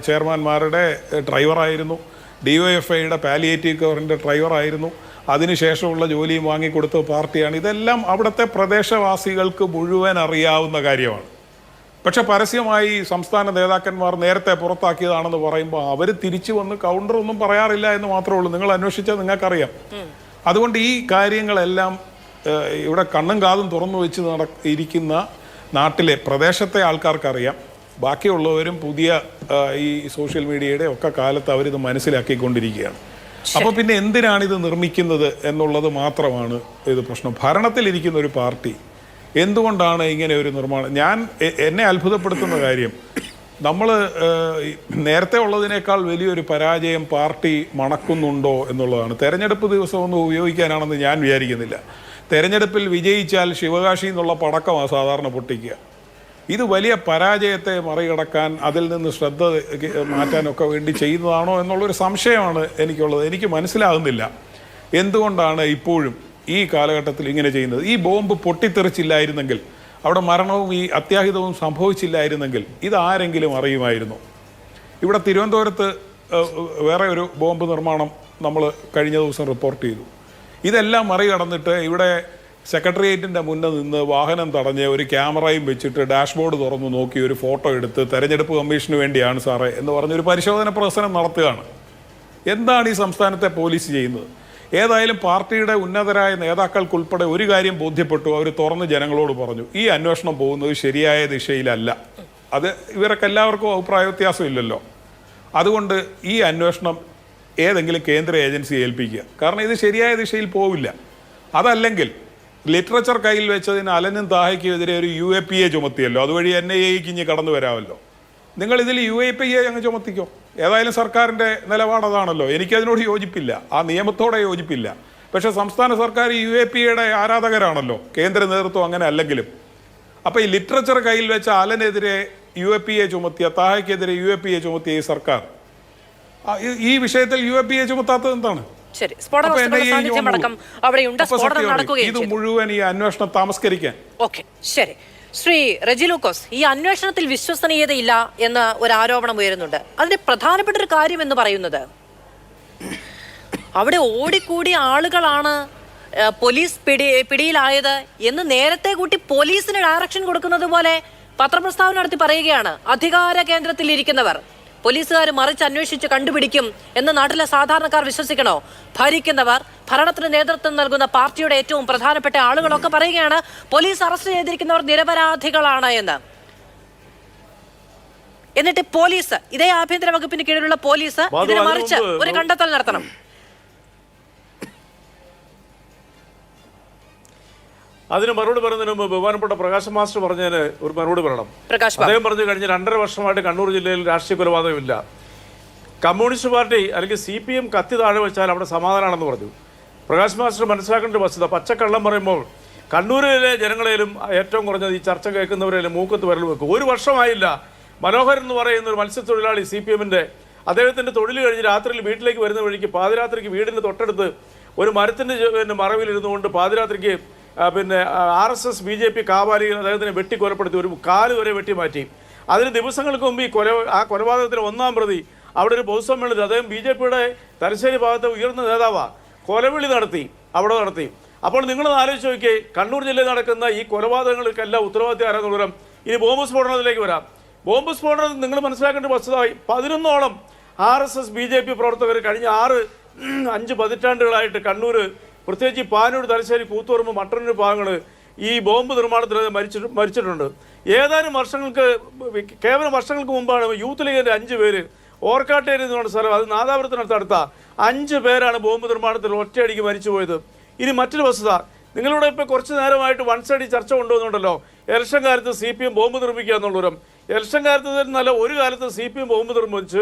ചെയർമാൻമാരുടെ ഡ്രൈവറായിരുന്നു. DYFIയുടെ പാലിയേറ്റീവ് കെയറിൻ്റെ ഡ്രൈവറായിരുന്നു. അതിനുശേഷമുള്ള ജോലിയും വാങ്ങിക്കൊടുത്ത പാർട്ടിയാണ്. ഇതെല്ലാം അവിടുത്തെ പ്രദേശവാസികൾക്ക് മുഴുവൻ അറിയാവുന്ന കാര്യമാണ്. പക്ഷെ പരസ്യമായി സംസ്ഥാന നേതാക്കന്മാർ നേരത്തെ പുറത്താക്കിയതാണെന്ന് പറയുമ്പോൾ അവർ തിരിച്ചു വന്ന് കൗണ്ടർ ഒന്നും പറയാറില്ല എന്ന് മാത്രമേ ഉള്ളൂ. നിങ്ങൾ അന്വേഷിച്ചാൽ നിങ്ങൾക്കറിയാം. അതുകൊണ്ട് ഈ കാര്യങ്ങളെല്ലാം ഇവിടെ കണ്ണും കാതും തുറന്നു വെച്ച് ഇരിക്കുന്ന നാട്ടിലെ പ്രദേശത്തെ ആൾക്കാർക്കറിയാം. ബാക്കിയുള്ളവരും പുതിയ ഈ സോഷ്യൽ മീഡിയയുടെ ഒക്കെ കാലത്ത് അവരിത് മനസ്സിലാക്കിക്കൊണ്ടിരിക്കുകയാണ്. അപ്പോൾ പിന്നെ എന്തിനാണിത് നിർമ്മിക്കുന്നത് എന്നുള്ളത് മാത്രമാണ് ഇത് പ്രശ്നം. ഭരണത്തിലിരിക്കുന്ന ഒരു പാർട്ടി എന്തുകൊണ്ടാണ് ഇങ്ങനെ ഒരു നിർമ്മാണം? എന്നെ അത്ഭുതപ്പെടുത്തുന്ന കാര്യം, നമ്മൾ നേരത്തെ ഉള്ളതിനേക്കാൾ വലിയൊരു പരാജയം പാർട്ടി മണക്കുന്നുണ്ടോ എന്നുള്ളതാണ്. തെരഞ്ഞെടുപ്പ് ദിവസം ഒന്നും ഉപയോഗിക്കാനാണെന്ന് ഞാൻ വിചാരിക്കുന്നില്ല. തെരഞ്ഞെടുപ്പിൽ വിജയിച്ചാൽ ശിവകാശി എന്നുള്ള പടക്കമാണ് സാധാരണ പൊട്ടിക്കുക. ഇത് വലിയ പരാജയത്തെ മറികടക്കാൻ, അതിൽ നിന്ന് ശ്രദ്ധ മാറ്റാനൊക്കെ വേണ്ടി ചെയ്യുന്നതാണോ എന്നുള്ളൊരു സംശയമാണ് എനിക്കുള്ളത്. എനിക്ക് മനസ്സിലാകുന്നില്ല എന്തുകൊണ്ടാണ് ഇപ്പോഴും ഈ കാലഘട്ടത്തിൽ ഇങ്ങനെ ചെയ്യുന്നത്. ഈ ബോംബ് പൊട്ടിത്തെറിച്ചില്ലായിരുന്നെങ്കിൽ, അവിടെ മരണവും ഈ അത്യാഹിതവും സംഭവിച്ചില്ലായിരുന്നെങ്കിൽ ഇതാരെങ്കിലും അറിയുമായിരുന്നു. ഇവിടെ തിരുവനന്തപുരത്ത് വേറെ ഒരു ബോംബ് നിർമ്മാണം നമ്മൾ കഴിഞ്ഞ ദിവസം റിപ്പോർട്ട് ചെയ്തു. ഇതെല്ലാം മറികടന്നിട്ട് ഇവിടെ സെക്രട്ടേറിയറ്റിൻ്റെ മുന്നിൽ നിന്ന് വാഹനം തടഞ്ഞ് ഒരു ക്യാമറയും വെച്ചിട്ട് ഡാഷ്ബോർഡ് തുറന്നു നോക്കി ഒരു ഫോട്ടോ എടുത്ത് തെരഞ്ഞെടുപ്പ് കമ്മീഷന് വേണ്ടിയാണ് സാറേ എന്ന് പറഞ്ഞൊരു പരിശോധന പ്രവർത്തനം നടത്തുകയാണ്. എന്താണ് ഈ സംസ്ഥാനത്തെ പോലീസ് ചെയ്യുന്നത്? ഏതായാലും പാർട്ടിയുടെ ഉന്നതരായ നേതാക്കൾക്കുൾപ്പെടെ ഒരു കാര്യം ബോധ്യപ്പെട്ടു. അവർ തുറന്ന് ജനങ്ങളോട് പറഞ്ഞു, ഈ അന്വേഷണം പോകുന്നത് ശരിയായ ദിശയിലല്ല. അത് ഇവരൊക്കെ എല്ലാവർക്കും അഭിപ്രായ വ്യത്യാസമില്ലല്ലോ. അതുകൊണ്ട് ഈ അന്വേഷണം ഏതെങ്കിലും കേന്ദ്ര ഏജൻസിയെ ഏൽപ്പിക്കുക. കാരണം ഇത് ശരിയായ ദിശയിൽ പോവില്ല. അതല്ലെങ്കിൽ ലിറ്ററേച്ചർ കയ്യിൽ വെച്ചതിന് അലനും താഹയ്ക്കുമെതിരെ ഒരു UAPA ചുമത്തിയല്ലോ, അതുവഴി NIAക്ക് ഇനി കടന്നു വരാമല്ലോ. നിങ്ങളിതിൽ UAPA അങ്ങ് ചുമത്തിക്കോ. ഏതായാലും സർക്കാരിൻ്റെ നിലപാടതാണല്ലോ. എനിക്കതിനോട് യോജിപ്പില്ല, ആ നിയമത്തോടെ യോജിപ്പില്ല. പക്ഷേ സംസ്ഥാന സർക്കാർ UAPAയുടെ ആരാധകരാണല്ലോ, കേന്ദ്ര നേതൃത്വം അങ്ങനെ അല്ലെങ്കിലും. അപ്പോൾ ഈ ലിറ്ററേച്ചർ കയ്യിൽ വെച്ച അലനെതിരെ UAPA ചുമത്തിയ, താഹയ്ക്കെതിരെ UAPA ചുമത്തിയ ഈ സർക്കാർ ഈ വിഷയത്തിൽ UAPA ചുമത്താത്തത് എന്താണ്? ശരി, സ്ഫോടന വസ്തുക്കളുടെ സാന്നിധ്യമടക്കം അവിടെയുണ്ട്. സ്ഫോടനം നടക്കുകയും ഇത് മുഴുവൻ ഈ അന്വേഷണം താമസ്കരിക്കാൻ. ഓക്കെ, ശരി. ശ്രീ റെജി ലൂക്കോസ്, ഈ അന്വേഷണത്തിൽ വിശ്വസനീയതയില്ല എന്ന ഒരു ആരോപണം ഉയരുന്നുണ്ട്. അതിന്റെ പ്രധാനപ്പെട്ട ഒരു കാര്യം എന്ന് പറയുന്നത്, അവിടെ ഓടിക്കൂടിയ ആളുകളാണ് പോലീസ് പിടിയിലായത് എന്ന് നേരത്തെ കൂട്ടി പോലീസിന് ഡയറക്ഷൻ കൊടുക്കുന്നത് പോലെ പത്രപ്രസ്താവന നടത്തി പറയുകയാണ്. അധികാര കേന്ദ്രത്തിൽ ഇരിക്കുന്നവർ പോലീസുകാർ മറിച്ച് അന്വേഷിച്ച് കണ്ടുപിടിക്കും എന്ന് നാട്ടിലെ സാധാരണക്കാർ വിശ്വസിക്കണോ? ഭരിക്കുന്നവർ, ഭരണത്തിന് നേതൃത്വം നൽകുന്ന പാർട്ടിയുടെ ഏറ്റവും പ്രധാനപ്പെട്ട ആളുകളൊക്കെ പറയുകയാണ് പോലീസ് അറസ്റ്റ് ചെയ്തിരിക്കുന്നവർ നിരപരാധികളാണ് എന്ന്. എന്നിട്ട് പോലീസ്, ഇതേ ആഭ്യന്തര വകുപ്പിന് കീഴിലുള്ള പോലീസ് ഇതിനെ മറിച്ച് ഒരു കണ്ടെത്തൽ നടത്തണം. അതിന് മറുപടി പറയുന്നതിന് മുമ്പ് ബഹുമാനപ്പെട്ട പ്രകാശ് മാസ്റ്റർ പറഞ്ഞതിന് ഒരു മറുപടി പറയണം. അദ്ദേഹം പറഞ്ഞു, കഴിഞ്ഞ 2.5 വർഷമായിട്ട് കണ്ണൂർ ജില്ലയിൽ രാഷ്ട്രീയ കൊലപാതകമില്ല. കമ്മ്യൂണിസ്റ്റ് പാർട്ടി അല്ലെങ്കിൽ CPM കത്തി താഴെ വെച്ചാൽ അവിടെ സമാധാനമാണെന്ന് പറഞ്ഞു. പ്രകാശ് മാസ്റ്റർ മനസ്സിലാക്കേണ്ട വസ്തുത, പച്ചക്കള്ളം പറയുമ്പോൾ കണ്ണൂരിലെ ജനങ്ങളേലും ഏറ്റവും കുറഞ്ഞത് ഈ ചർച്ച കേൾക്കുന്നവരേലും മൂക്കത്ത് വിരൽ വെക്കും. 1 വർഷമായില്ല മനോഹരൻ എന്ന് പറയുന്ന ഒരു മത്സ്യത്തൊഴിലാളി CPMൻ്റെ, അദ്ദേഹത്തിൻ്റെ തൊഴിൽ കഴിഞ്ഞ് രാത്രിയിൽ വീട്ടിലേക്ക് വരുന്ന വഴിക്ക് പാതിരാത്രിക്ക് വീടിന് തൊട്ടടുത്ത് ഒരു മരത്തിൻ്റെ മറവിലിരുന്നുകൊണ്ട് പാതിരാത്രിക്ക് RSS BJP കാവാലികൾ അദ്ദേഹത്തിനെ വെട്ടിക്കൊലപ്പെടുത്തി, ഒരു കാല് വരെ വെട്ടിമാറ്റി. അതിന് ദിവസങ്ങൾക്ക് മുമ്പ് ആ കൊലപാതകത്തിലെ 1-ാം പ്രതി അവിടെ ഒരു പൊതുസമ്മേളനത്തിൽ, അദ്ദേഹം BJPയുടെ തലശ്ശേരി ഭാഗത്തെ ഉയർന്ന നേതാവാണ്, കൊലവിളി നടത്തി. അപ്പോൾ നിങ്ങളത് ആലോചിച്ച് നോക്കിയേ, കണ്ണൂർ ജില്ലയിൽ നടക്കുന്ന ഈ കൊലപാതകങ്ങൾക്കെല്ലാം ഉത്തരവാദിത്വം ആരാന്നുള്ളവരും. ഇനി ബോംബ് സ്ഫോടനത്തിലേക്ക് വരാം. ബോംബ് സ്ഫോടനത്തിൽ നിങ്ങൾ മനസ്സിലാക്കേണ്ട വസ്തുത, 11ഓളം RSS BJP പ്രവർത്തകർ കഴിഞ്ഞ 5 പതിറ്റാണ്ടുകളായിട്ട് കണ്ണൂർ, പ്രത്യേകിച്ച് പാനൂർ, തലശ്ശേരി, കൂത്തുപറമ്പ്, മട്ടന്നൂർ ഭാഗങ്ങൾ ഈ ബോംബ് നിർമ്മാണത്തിൽ മരിച്ചിട്ടുണ്ട്. ഏതാനും കേവലം വർഷങ്ങൾക്ക് മുമ്പാണ് യൂത്ത് ലീഗിൻ്റെ 5 പേര് ഓർക്കാട്ടേരി എന്ന് പറഞ്ഞ സ്ഥലം, അത് നാദാപുരത്തിനടുത്ത 5 പേരാണ് ബോംബ് നിർമ്മാണത്തിൽ ഒറ്റയടിക്ക് മരിച്ചുപോയത്. ഇനി മറ്റൊരു വസ്തുത, നിങ്ങളിവിടെ ഇപ്പോൾ കുറച്ച് നേരമായിട്ട് വൺ സൈഡ് ചർച്ച കൊണ്ടുവന്നുണ്ടല്ലോ, ഇലക്ഷൻ കാലത്ത് CPM ബോംബ് നിർമ്മിക്കുക എന്നുള്ളവരും. ഇലക്ഷൻ കാലത്ത് നല്ല ഒരു കാലത്ത് CPM ബോംബ് നിർമ്മിച്ച്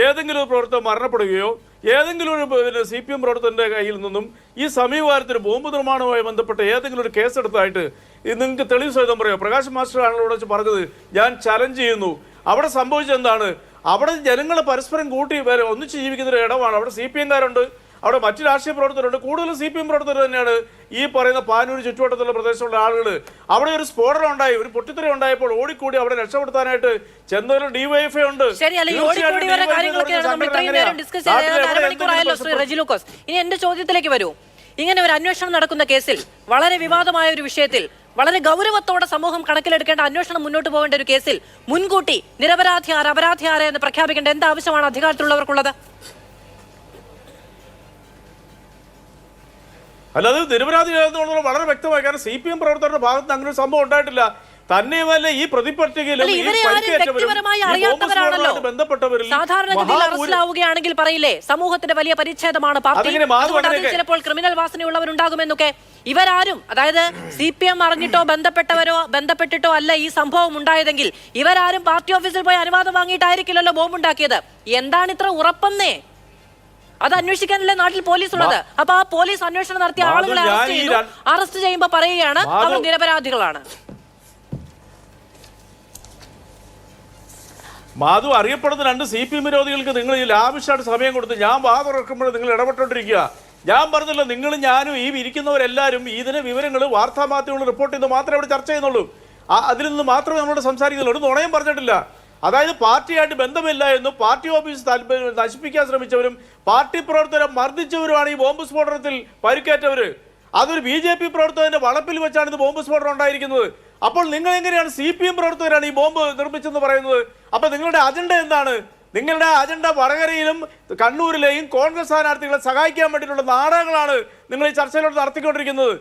ഏതെങ്കിലും ഒരു പ്രവർത്തകർ മരണപ്പെടുകയോ ഏതെങ്കിലും ഒരു CPM പ്രവർത്തകൻ്റെ കയ്യിൽ നിന്നും ഈ സമീപകാലത്തിൽ ബോംബ് നിർമ്മാണവുമായി ബന്ധപ്പെട്ട ഏതെങ്കിലും ഒരു കേസെടുത്തായിട്ട് നിങ്ങൾക്ക് തെളിവ് സഹിതം പറയുമോ? പ്രകാശ് മാസ്റ്റർ ആണല്ലോ വെച്ച് പറഞ്ഞത്, ഞാൻ ചലഞ്ച് ചെയ്യുന്നു. അവിടെ സംഭവിച്ചെന്താണ്? അവിടെ ജനങ്ങൾ പരസ്പരം കൂട്ടി ഒന്നിച്ച് ജീവിക്കുന്ന ഒരു ഇടമാണ്. അവിടെ CPMകാരുണ്ട്, അവിടെ മറ്റു രാഷ്ട്രീയ പ്രവർത്തകരുണ്ട്. കൂടുതലും CPM പ്രവർത്തകർ തന്നെയാണ് ഈ പറയുന്ന പാനൂർ ചുറ്റുവട്ടത്തുള്ള പ്രദേശത്തുള്ള ആളുകൾ. അവിടെ ഒരു സ്ഫോടനം ഉണ്ടായി, ഒരു പൊട്ടിത്തെറി ഉണ്ടായപ്പോൾ ഓടിക്കൂടി അവിടെ രക്ഷപ്പെടുത്താനായിട്ട് ചെന്നൊരു DYFI ഉണ്ട്. ഇനി എന്റെ ചോദ്യത്തിലേക്ക് വരൂ. ഇങ്ങനെ ഒരു അന്വേഷണം നടക്കുന്ന കേസിൽ, വളരെ വിവാദമായ ഒരു വിഷയത്തിൽ, വളരെ ഗൗരവത്തോടെ സമൂഹം കണക്കിലെടുക്കേണ്ട അന്വേഷണം മുന്നോട്ട് പോകേണ്ട ഒരു കേസിൽ മുൻകൂട്ടി നിരപരാധി ആര് അപരാധി ആര് എന്ന് പ്രഖ്യാപിക്കേണ്ട എന്ത് ആവശ്യമാണ് അധികാരത്തിലുള്ളവർക്കുള്ളത്? അല്ലാതെ നിരപരാധി വളരെ വ്യക്തമായി. കാരണം CPM പ്രവർത്തകരുടെ ഭാഗത്ത് അങ്ങനെ ഒരു സംഭവം ഉണ്ടായിട്ടില്ല. തന്നെയുമല്ല ഈ പ്രതിപട്ടികയിലും സാധാരണഗതിയിൽ അറസ്റ്റിലാവുകയാണെങ്കിൽ പറയില്ലേ സമൂഹത്തിന്റെ വലിയ പരിച്ഛേദമാണ് പാർട്ടി, ചിലപ്പോൾ ക്രിമിനൽ വാസനയുള്ളവരുണ്ടാകുമെന്നൊക്കെ. ഇവരാരും, അതായത് CPM അറിഞ്ഞിട്ടോ ബന്ധപ്പെട്ടിട്ടോ അല്ല ഈ സംഭവം ഉണ്ടായതെങ്കിൽ ഇവരാരും പാർട്ടി ഓഫീസിൽ പോയി അനുവാദം വാങ്ങിയിട്ടായിരിക്കില്ലല്ലോ ബോംബ് ഉണ്ടാക്കിയത്. എന്താണ് ഇത്ര ഉറപ്പെന്നേ? അത് അന്വേഷിക്കാനല്ലേ നാട്ടിൽ പോലീസ് ഉള്ളത്. അപ്പൊ ആ പോലീസ് അന്വേഷണം നടത്തിയ ആളുകളെ അറസ്റ്റ് ചെയ്യുമ്പോ പറയുകയാണ് അവർ നിരപരാധികളാണ്. മാധു, അറിയപ്പെടുന്ന 2 CPM വിരോധികൾക്ക് നിങ്ങൾ ഈ ലാവിഷായിട്ട് സമയം കൊടുത്ത് ഞാൻ വാതുറക്കുമ്പോൾ നിങ്ങൾ ഇടപെട്ടോണ്ടിരിക്കുക. ഞാൻ പറഞ്ഞല്ലോ, നിങ്ങളും ഞാനും ഈ ഇരിക്കുന്നവരെല്ലാവരും ഇതിന് വിവരങ്ങൾ വാർത്താമാധ്യമങ്ങൾ റിപ്പോർട്ട് ചെയ്ത് മാത്രമേ ഇവിടെ ചർച്ച ചെയ്യുന്നുള്ളൂ. അതിൽ നിന്ന് മാത്രമേ നമ്മളോട് സംസാരിക്കുന്നുള്ളൂ. ഒരു നുണയും പറഞ്ഞിട്ടില്ല. അതായത് പാർട്ടിയായിട്ട് ബന്ധമില്ല എന്നും പാർട്ടി ഓഫീസ് നശിപ്പിക്കാൻ ശ്രമിച്ചവരും പാർട്ടി പ്രവർത്തകരെ മർദ്ദിച്ചവരുമാണ് ഈ ബോംബ് സ്ഫോടനത്തിൽ പരിക്കേറ്റവര്. അതൊരു BJP പ്രവർത്തകന്റെ വളപ്പിൽ വെച്ചാണ് ഇത് ബോംബ് സ്ഫോടനം ഉണ്ടായിരിക്കുന്നത്. അപ്പോൾ നിങ്ങൾ എങ്ങനെയാണ് CPM പ്രവർത്തകരാണ് ഈ ബോംബ് നിർമ്മിച്ചെന്ന് പറയുന്നത്? അപ്പൊ നിങ്ങളുടെ അജണ്ട എന്താണ്? നിങ്ങളുടെ അജണ്ട വടകരയിലും കണ്ണൂരിലെയും കോൺഗ്രസ് സ്ഥാനാർത്ഥികളെ സഹായിക്കാൻ വേണ്ടിയിട്ടുള്ള നാടകങ്ങളാണ് നിങ്ങൾ ഈ ചർച്ചയിലൂടെ നടത്തിക്കൊണ്ടിരിക്കുന്നത്.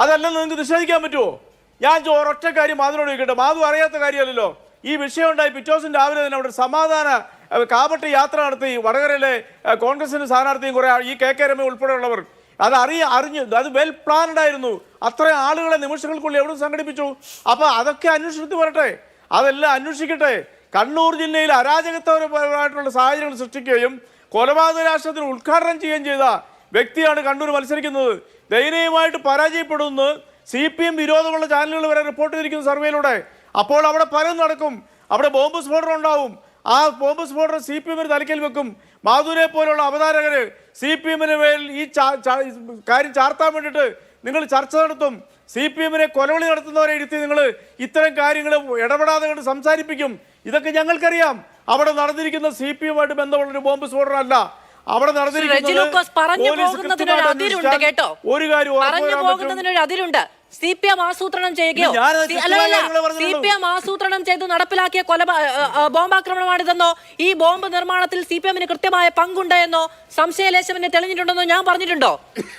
അതല്ലെന്ന് നിങ്ങൾക്ക് നിഷേധിക്കാൻ പറ്റുമോ? ഞാൻ ഒരൊറ്റ കാര്യം മാധുവിനോട് ചോദിക്കട്ടെ. മാധു അറിയാത്ത കാര്യമല്ലല്ലോ. ഈ വിഷയം ഉണ്ടായി പിറ്റേ ദിവസം രാവിലെ തന്നെ അവിടെ സമാധാന കാപട്യ യാത്ര നടത്തി വടകരയിലെ കോൺഗ്രസിന്റെ സ്ഥാനാർത്ഥിയും കുറെ ഈ KK രമ ഉൾപ്പെടെയുള്ളവർ അത് അറിഞ്ഞു. അത് വെൽ പ്ലാൻഡ് ആയിരുന്നു. അത്രയും ആളുകളെ നിമിഷങ്ങൾക്കുള്ളിൽ എവിടെ സംഘടിപ്പിച്ചു? അപ്പൊ അതൊക്കെ അന്വേഷണത്തിൽ വരട്ടെ, അതെല്ലാം അന്വേഷിക്കട്ടെ. കണ്ണൂർ ജില്ലയിൽ അരാജകത്വപരമായിട്ടുള്ള സാഹചര്യങ്ങൾ സൃഷ്ടിക്കുകയും കൊലപാതക രാഷ്ട്രത്തിന് ഉദ്ഘാടനം ചെയ്യുകയും ചെയ്ത വ്യക്തിയാണ് കണ്ണൂർ മത്സരിക്കുന്നത്. ദയനീയമായിട്ട് പരാജയപ്പെടുന്നു CPM വിരോധമുള്ള ചാനലുകൾ വരെ റിപ്പോർട്ട് ചെയ്തിരിക്കുന്നു സർവേയിലൂടെ. അപ്പോൾ അവിടെ പലതും നടക്കും. അവിടെ ബോംബ് സ്ഫോടനം ഉണ്ടാവും. ആ ബോംബ് സ്ഫോടനം CPM തലയ്ക്കൽ വെക്കും. മാധുവിനെ പോലുള്ള അവതാരകര് CPM-ന് മേൽ ഈ കാര്യം ചാർത്താൻ വേണ്ടിയിട്ട് നിങ്ങൾ ചർച്ച നടത്തും. CPM-നെ കൊലവിളി നടത്തുന്നവരെ ഇരുത്തി നിങ്ങൾ ഇത്തരം കാര്യങ്ങൾ ഇടപെടാതെ കൊണ്ട് സംസാരിപ്പിക്കും. ഇതൊക്കെ ഞങ്ങൾക്കറിയാം. അവിടെ നടന്നിരിക്കുന്ന CPM-ആയിട്ട് ബന്ധമുള്ളൊരു ബോംബ് സ്ഫോടനം അല്ല. അവിടെ നടന്നിരിക്കുന്നത് ഒരു കാര്യം CPM ആസൂത്രണം ചെയ്യുകയോ CPM ആസൂത്രണം ചെയ്ത് നടപ്പിലാക്കിയ ബോംബാക്രമണമാണിതെന്നോ ഈ ബോംബ് നിർമ്മാണത്തിൽ CPM-ന് കൃത്യമായ പങ്കുണ്ട് എന്നോ സംശയലേശമെന്നെ തെളിഞ്ഞിട്ടുണ്ടെന്നോ ഞാൻ പറഞ്ഞിട്ടുണ്ടോ?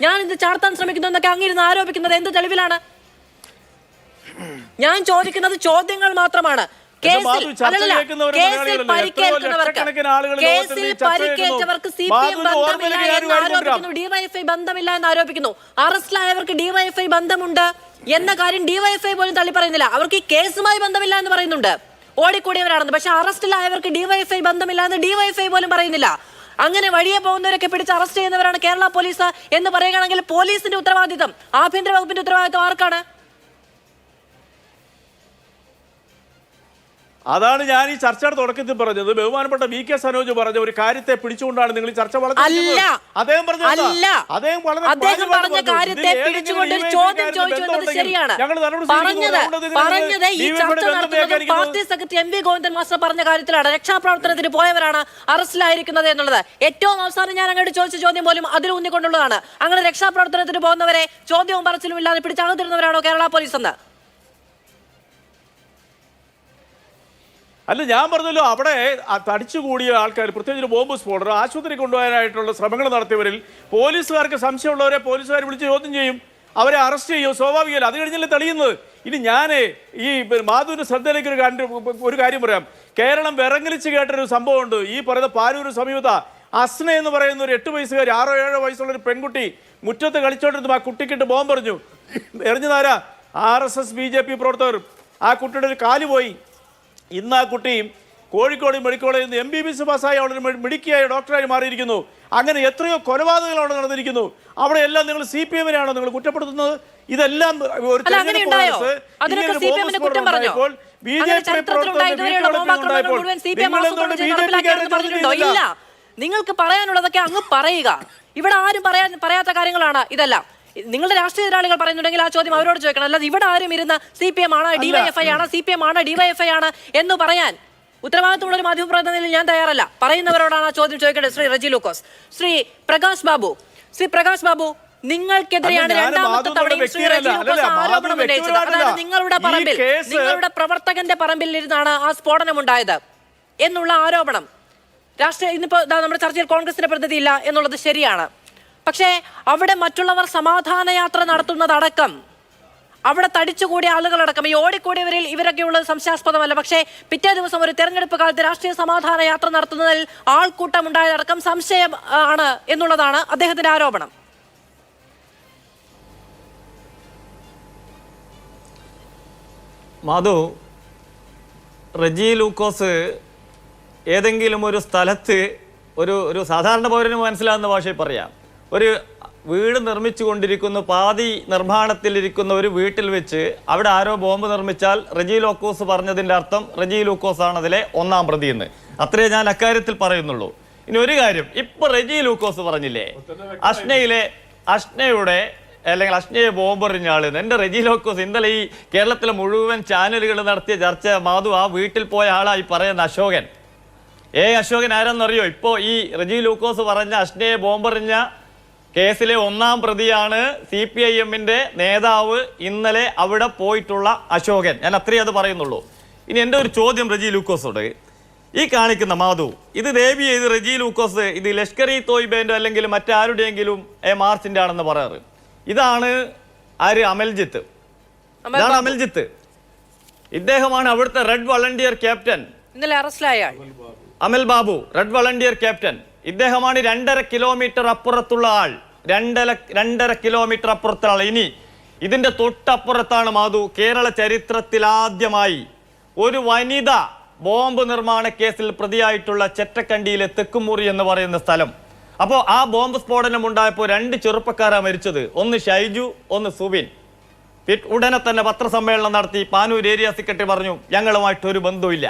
ഞാൻ ഇത് ചാർത്താൻ ശ്രമിക്കുന്നു എന്നൊക്കെ അങ്ങിരുന്ന് ആരോപിക്കുന്നത് എന്ത് തെളിവിലാണ്? ഞാൻ ചോദിക്കുന്നത് ചോദ്യങ്ങൾ മാത്രമാണ്. കേസിൽ പരിക്കേറ്റവർക്ക് CPM ബന്ധമില്ല എന്ന് ആരോപിക്കുന്നു, DYFI ബന്ധമില്ല എന്ന് ആരോപിക്കുന്നു. അറസ്റ്റിലായവർക്ക് DYFI ബന്ധമുണ്ട് എന്ന കാര്യം DYFI പോലും തള്ളി പറയുന്നില്ല. അവർക്ക് ഈ കേസുമായി ബന്ധമില്ല എന്ന് പറയുന്നുണ്ട്, ഓടിക്കൂടിയവരാണെന്ന്. പക്ഷെ അറസ്റ്റിലായവർക്ക് DYFI ബന്ധമില്ല എന്ന് DYFI പോലും പറയുന്നില്ല. അങ്ങനെ വഴിയെ പോകുന്നവരൊക്കെ പിടിച്ച് അറസ്റ്റ് ചെയ്യുന്നവരാണ് കേരള പോലീസ് എന്ന് പറയുകയാണെങ്കിൽ പോലീസിന്റെ ഉത്തരവാദിത്തം, ആഭ്യന്തര വകുപ്പിന്റെ ഉത്തരവാദിത്തം ആർക്കാണ്? അതാണ് ഞാൻ ഈ ചർച്ചയുടെ തുടക്കത്തിൽ പറഞ്ഞത്. ബഹുമാനപ്പെട്ട VK സനോജ് പറഞ്ഞ ഒരു കാര്യത്തെ പിടിച്ചുകൊണ്ടാണ് നിങ്ങൾ ഈ ചർച്ച വളർത്തുന്നത്. അദ്ദേഹം പറഞ്ഞ കാര്യത്തെ പിടിച്ചുകൊണ്ട് ഒരു ചോദ്യം ചോദിച്ചു എന്നത് ശരിയാണ്. പറഞ്ഞത് ഈ ചർച്ച നടത്തുന്നത് party secretary MV Govindan master പറഞ്ഞ കാര്യത്തിലാണ്. രക്ഷാപ്രവർത്തനത്തിന് പോയവരാണ് അറസ്റ്റിലായിരിക്കുന്നത് എന്നുള്ളത്. ഏറ്റവും അവസാനം ഞാൻ അങ്ങോട്ട് ചോദിച്ച ചോദ്യം പോലും അതിൽ ഊന്നിക്കൊണ്ടുള്ളതാണ്. അങ്ങനെ രക്ഷാപ്രവർത്തനത്തിന് പോകുന്നവരെ ചോദ്യവും പറച്ചിലും ഇല്ലാതെ പിടിച്ചകത്തിരുന്നവരാണോ കേരള പോലീസ് എന്ന്? അല്ല, ഞാൻ പറഞ്ഞല്ലോ, അവിടെ തടിച്ചുകൂടിയ ആൾക്കാർ, പ്രത്യേകിച്ച് ബോംബ് സ്ഫോടനം ആശുപത്രി കൊണ്ടുപോകാനായിട്ടുള്ള ശ്രമങ്ങൾ നടത്തിയവരിൽ പോലീസുകാർക്ക് സംശയമുള്ളവരെ പോലീസുകാർ വിളിച്ച് ചോദ്യം ചെയ്യും, അവരെ അറസ്റ്റ് ചെയ്യും. സ്വാഭാവികമല്ല. അത് കഴിഞ്ഞല്ലേ തെളിയുന്നത്. ഇനി ഞാൻ ഈ മാധുവിന്റെ ശ്രദ്ധയിലേക്ക് ഒരു കാര്യം പറയാം. കേരളം വിറങ്ങലിച്ച് കേട്ടൊരു സംഭവമുണ്ട്. ഈ പറയുന്ന പാനൂര് സമീപത്ത അസ്ന എന്ന് പറയുന്ന ഒരു 8 വയസ്സുകാരി, 6-7 വയസ്സുള്ള ഒരു പെൺകുട്ടി മുറ്റത്ത് കളിച്ചോണ്ടിരുന്നു. ആ കുട്ടിക്കിട്ട് ബോംബ് എറിഞ്ഞു. എറിഞ്ഞതാരാ? RSS BJP പ്രവർത്തകർ. ആ കുട്ടിയുടെ ഒരു കാല് പോയി. ഇന്ന് ആ കുട്ടിയും കോഴിക്കോട് മെഡിക്കൽ കോളേജിൽ നിന്ന് MBBS പാസ്സായി അവിടെ മിടുക്കിയായ ഡോക്ടറായി മാറിയിരിക്കുന്നു. അങ്ങനെ എത്രയോ കൊലപാതകങ്ങൾ അവിടെ നടന്നിരിക്കുന്നു. അവിടെ എല്ലാം നിങ്ങൾ CPM-നെയാണോ നിങ്ങൾ കുറ്റപ്പെടുത്തുന്നത്? ഇതെല്ലാം ഒരു നിങ്ങൾക്ക് പറയാനുള്ളതൊക്കെ അങ്ങ് പറയുക. ഇവിടെ ആരും പറയാത്ത കാര്യങ്ങളാണ് ഇതെല്ലാം. നിങ്ങളുടെ രാഷ്ട്രീയ എതിരാളികൾ പറയുന്നുണ്ടെങ്കിൽ ആ ചോദ്യം അവരോട് ചോദിക്കണം. അല്ലാതെ ഇവിടെ ആരും ഇരുന്ന് CPM ആണ്, DYFI ആണ്, CPM ആണ്, DYFI ആണ് എന്ന് പറയാൻ ഉത്തരവാദിത്തമുള്ള ഒരു മാധ്യമപ്രതിനിധിയിൽ ഞാൻ തയ്യാറല്ല. പറയുന്നവരോടാണ് ആ ചോദ്യം ചോദിക്കേണ്ടത്. ശ്രീ റെജി ലൂക്കോസ്. ശ്രീ പ്രകാശ് ബാബു, നിങ്ങൾക്കെതിരെയാണ് രണ്ടാമത്തെ തവണയും ശ്രീ റെജി ലൂക്കോസ് ആരോപണം ഉന്നയിച്ചത്. അതായത് നിങ്ങളുടെ പ്രവർത്തകന്റെ പറമ്പിൽ ഇരുന്നാണ് ആ സ്ഫോടനം ഉണ്ടായത് എന്നുള്ള ആരോപണം. ഇന്നിപ്പോ നമ്മുടെ ചർച്ചയിൽ കോൺഗ്രസിന്റെ പ്രതിനിധി ഇല്ല എന്നുള്ളത് ശരിയാണ്. പക്ഷേ അവിടെ മറ്റുള്ളവർ സമാധാന യാത്ര നടത്തുന്നതടക്കം, അവിടെ തടിച്ചുകൂടിയ ആളുകളടക്കം, ഈ ഓടിക്കൂടിയവരിൽ ഇവരൊക്കെ ഉള്ളത് സംശയാസ്പദമല്ല. പക്ഷേ പിറ്റേ ദിവസം ഒരു തെരഞ്ഞെടുപ്പ് കാലത്ത് രാഷ്ട്രീയ സമാധാന യാത്ര നടത്തുന്നതിൽ ആൾക്കൂട്ടം ഉണ്ടായതടക്കം സംശയം ആണ് എന്നുള്ളതാണ് അദ്ദേഹത്തിന്റെ ആരോപണം. മാധു, റെജി ലൂക്കോസ് ഏതെങ്കിലും ഒരു സ്ഥലത്ത് ഒരു സാധാരണ പൗരന് മനസ്സിലാകുന്ന ഭാഷയിൽ പറയാം, ഒരു വീട് നിർമ്മിച്ചു കൊണ്ടിരിക്കുന്ന പാതി നിർമ്മാണത്തിലിരിക്കുന്ന ഒരു വീട്ടിൽ വെച്ച് അവിടെ ആരോ ബോംബ് നിർമ്മിച്ചാൽ റെജി ലൂക്കോസ് പറഞ്ഞതിൻ്റെ അർത്ഥം റെജി ലൂക്കോസ് ആണ് അതിലെ ഒന്നാം പ്രതി എന്ന്. അത്രേ ഞാൻ അക്കാര്യത്തിൽ പറയുന്നുള്ളൂ. ഇനി ഒരു കാര്യം, ഇപ്പൊ റെജി ലൂക്കോസ് പറഞ്ഞില്ലേ അഷ്നയുടെ അല്ലെങ്കിൽ അഷ്നയെ ബോംബെറിഞ്ഞ ആളെന്ന്. എൻ്റെ റെജി ലൂക്കോസ് ഇന്നലെ ഈ കേരളത്തിലെ മുഴുവൻ ചാനലുകൾ നടത്തിയ ചർച്ച മാധു, ആ വീട്ടിൽ പോയ ആളായി പറയുന്ന അശോകൻ. അശോകൻ ആരാന്നറിയോ? ഇപ്പോൾ ഈ റെജി ലൂക്കോസ് പറഞ്ഞ അഷ്നയെ ബോംബെറിഞ്ഞ കേസിലെ ഒന്നാം പ്രതിയാണ് CPIM-ന്റെ നേതാവ്, ഇന്നലെ അവിടെ പോയിട്ടുള്ള അശോകൻ. ഞാൻ അത്രയും അത് പറയുന്നുള്ളൂ. ഇനി എൻ്റെ ഒരു ചോദ്യം റെജി ലൂക്കോസോട്, ഈ കാണിക്കുന്ന മാധു, ഇത് ദേവി ചെയ്ത് റെജി ലൂക്കോസ് ഇത് ലഷ്കർ-ഇ തോയ്ബേൻ്റെ അല്ലെങ്കിൽ മറ്റാരുടെയെങ്കിലും മാർച്ചിൻ്റെ ആണെന്ന് പറയാറ്. ഇതാണ് ആര്? അമൽജിത്ത്. ഇതാണ് അമൽജിത്ത്. ഇദ്ദേഹമാണ് അവിടുത്തെ റെഡ് വളണ്ടിയർ ക്യാപ്റ്റൻ. ഇന്നലെ അറസ്റ്റിലായ അമൽ ബാബു, റെഡ് വളണ്ടിയർ ക്യാപ്റ്റൻ. ഇദ്ദേഹമാണ് 2.5 കിലോമീറ്റർ അപ്പുറത്തുള്ള ആൾ. 2.5 കിലോമീറ്റർ അപ്പുറത്തുള്ള ആൾ. ഇനി ഇതിന്റെ തൊട്ടപ്പുറത്താണ് മാധു, കേരള ചരിത്രത്തിൽ ആദ്യമായി ഒരു വനിത ബോംബ് നിർമ്മാണ കേസിൽ പ്രതിയായിട്ടുള്ള ചെറ്റക്കണ്ടിയിലെ തെക്കുമുറി എന്ന് പറയുന്ന സ്ഥലം. അപ്പോൾ ആ ബോംബ് സ്ഫോടനം ഉണ്ടായപ്പോൾ 2 ചെറുപ്പക്കാരാണ് മരിച്ചത്. ഒന്ന് ഷൈജു, ഒന്ന് സുബിൻ. ഉടനെ തന്നെ പത്രസമ്മേളനം നടത്തി പാനൂർ ഏരിയ സെക്രട്ടറി പറഞ്ഞു, ഞങ്ങളുമായിട്ട് ഒരു ബന്ധവുമില്ല,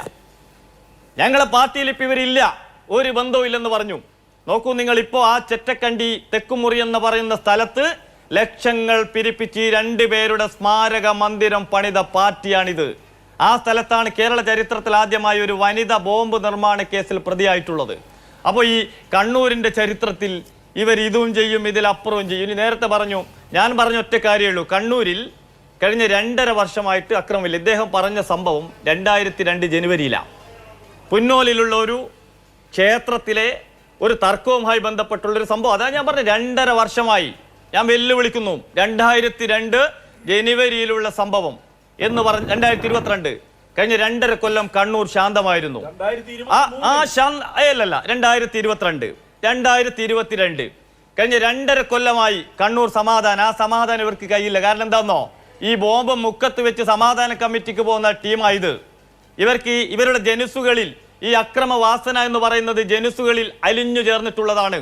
ഞങ്ങളെ പാർട്ടിയിൽ ഇപ്പം ഇവരില്ല, ഒരു ബന്ധവും ഇല്ലെന്ന് പറഞ്ഞു. നോക്കൂ നിങ്ങൾ, ഇപ്പോൾ ആ ചെറ്റക്കണ്ടി തെക്കുമുറി എന്ന് പറയുന്ന സ്ഥലത്ത് ലക്ഷങ്ങൾ പിരിപ്പിച്ച് 2 പേരുടെ സ്മാരക മന്ദിരം പണിത പാർട്ടിയാണിത്. ആ സ്ഥലത്താണ് കേരള ചരിത്രത്തിൽ ആദ്യമായി ഒരു വനിത ബോംബ് നിർമ്മാണ കേസിൽ പ്രതിയായിട്ടുള്ളത്. അപ്പോൾ ഈ കണ്ണൂരിൻ്റെ ചരിത്രത്തിൽ ഇവർ ഇതും ചെയ്യും, ഇതിലപ്പുറവും ചെയ്യും. ഇനി നേരത്തെ പറഞ്ഞു, ഞാൻ പറഞ്ഞ ഒറ്റ കാര്യമുള്ളൂ, കണ്ണൂരിൽ കഴിഞ്ഞ 2.5 വർഷമായിട്ട് അക്രമമില്ല. ഇദ്ദേഹം പറഞ്ഞ സംഭവം 2002 ജനുവരിയിലാണ്. പുന്നോലിലുള്ള ഒരു ക്ഷേത്രത്തിലെ ഒരു തർക്കവുമായി ബന്ധപ്പെട്ടുള്ളൊരു സംഭവം. അതാണ് ഞാൻ പറഞ്ഞത്, 2.5 വർഷമായി ഞാൻ വെല്ലുവിളിക്കുന്നു. 2002 ജനുവരിയിലുള്ള സംഭവം എന്ന് പറഞ്ഞ് 2022 കഴിഞ്ഞ 2.5 കൊല്ലം കണ്ണൂർ ശാന്തമായിരുന്നു. 2022 കഴിഞ്ഞ 2.5 കൊല്ലമായി കണ്ണൂർ സമാധാനം. ആ സമാധാനം ഇവർക്ക് കഴിയില്ല. കാരണം എന്താണെന്നോ, ഈ ബോംബ് മുക്കത്ത് വെച്ച് സമാധാന കമ്മിറ്റിക്ക് പോകുന്ന ടീമായത്. ഇവർക്ക് ഇവരുടെ ജനുസുകളിൽ ഈ അക്രമവാസന എന്ന് പറയുന്നത് ജനുസുകളിൽ അലിഞ്ഞു ചേർന്നിട്ടുള്ളതാണ്.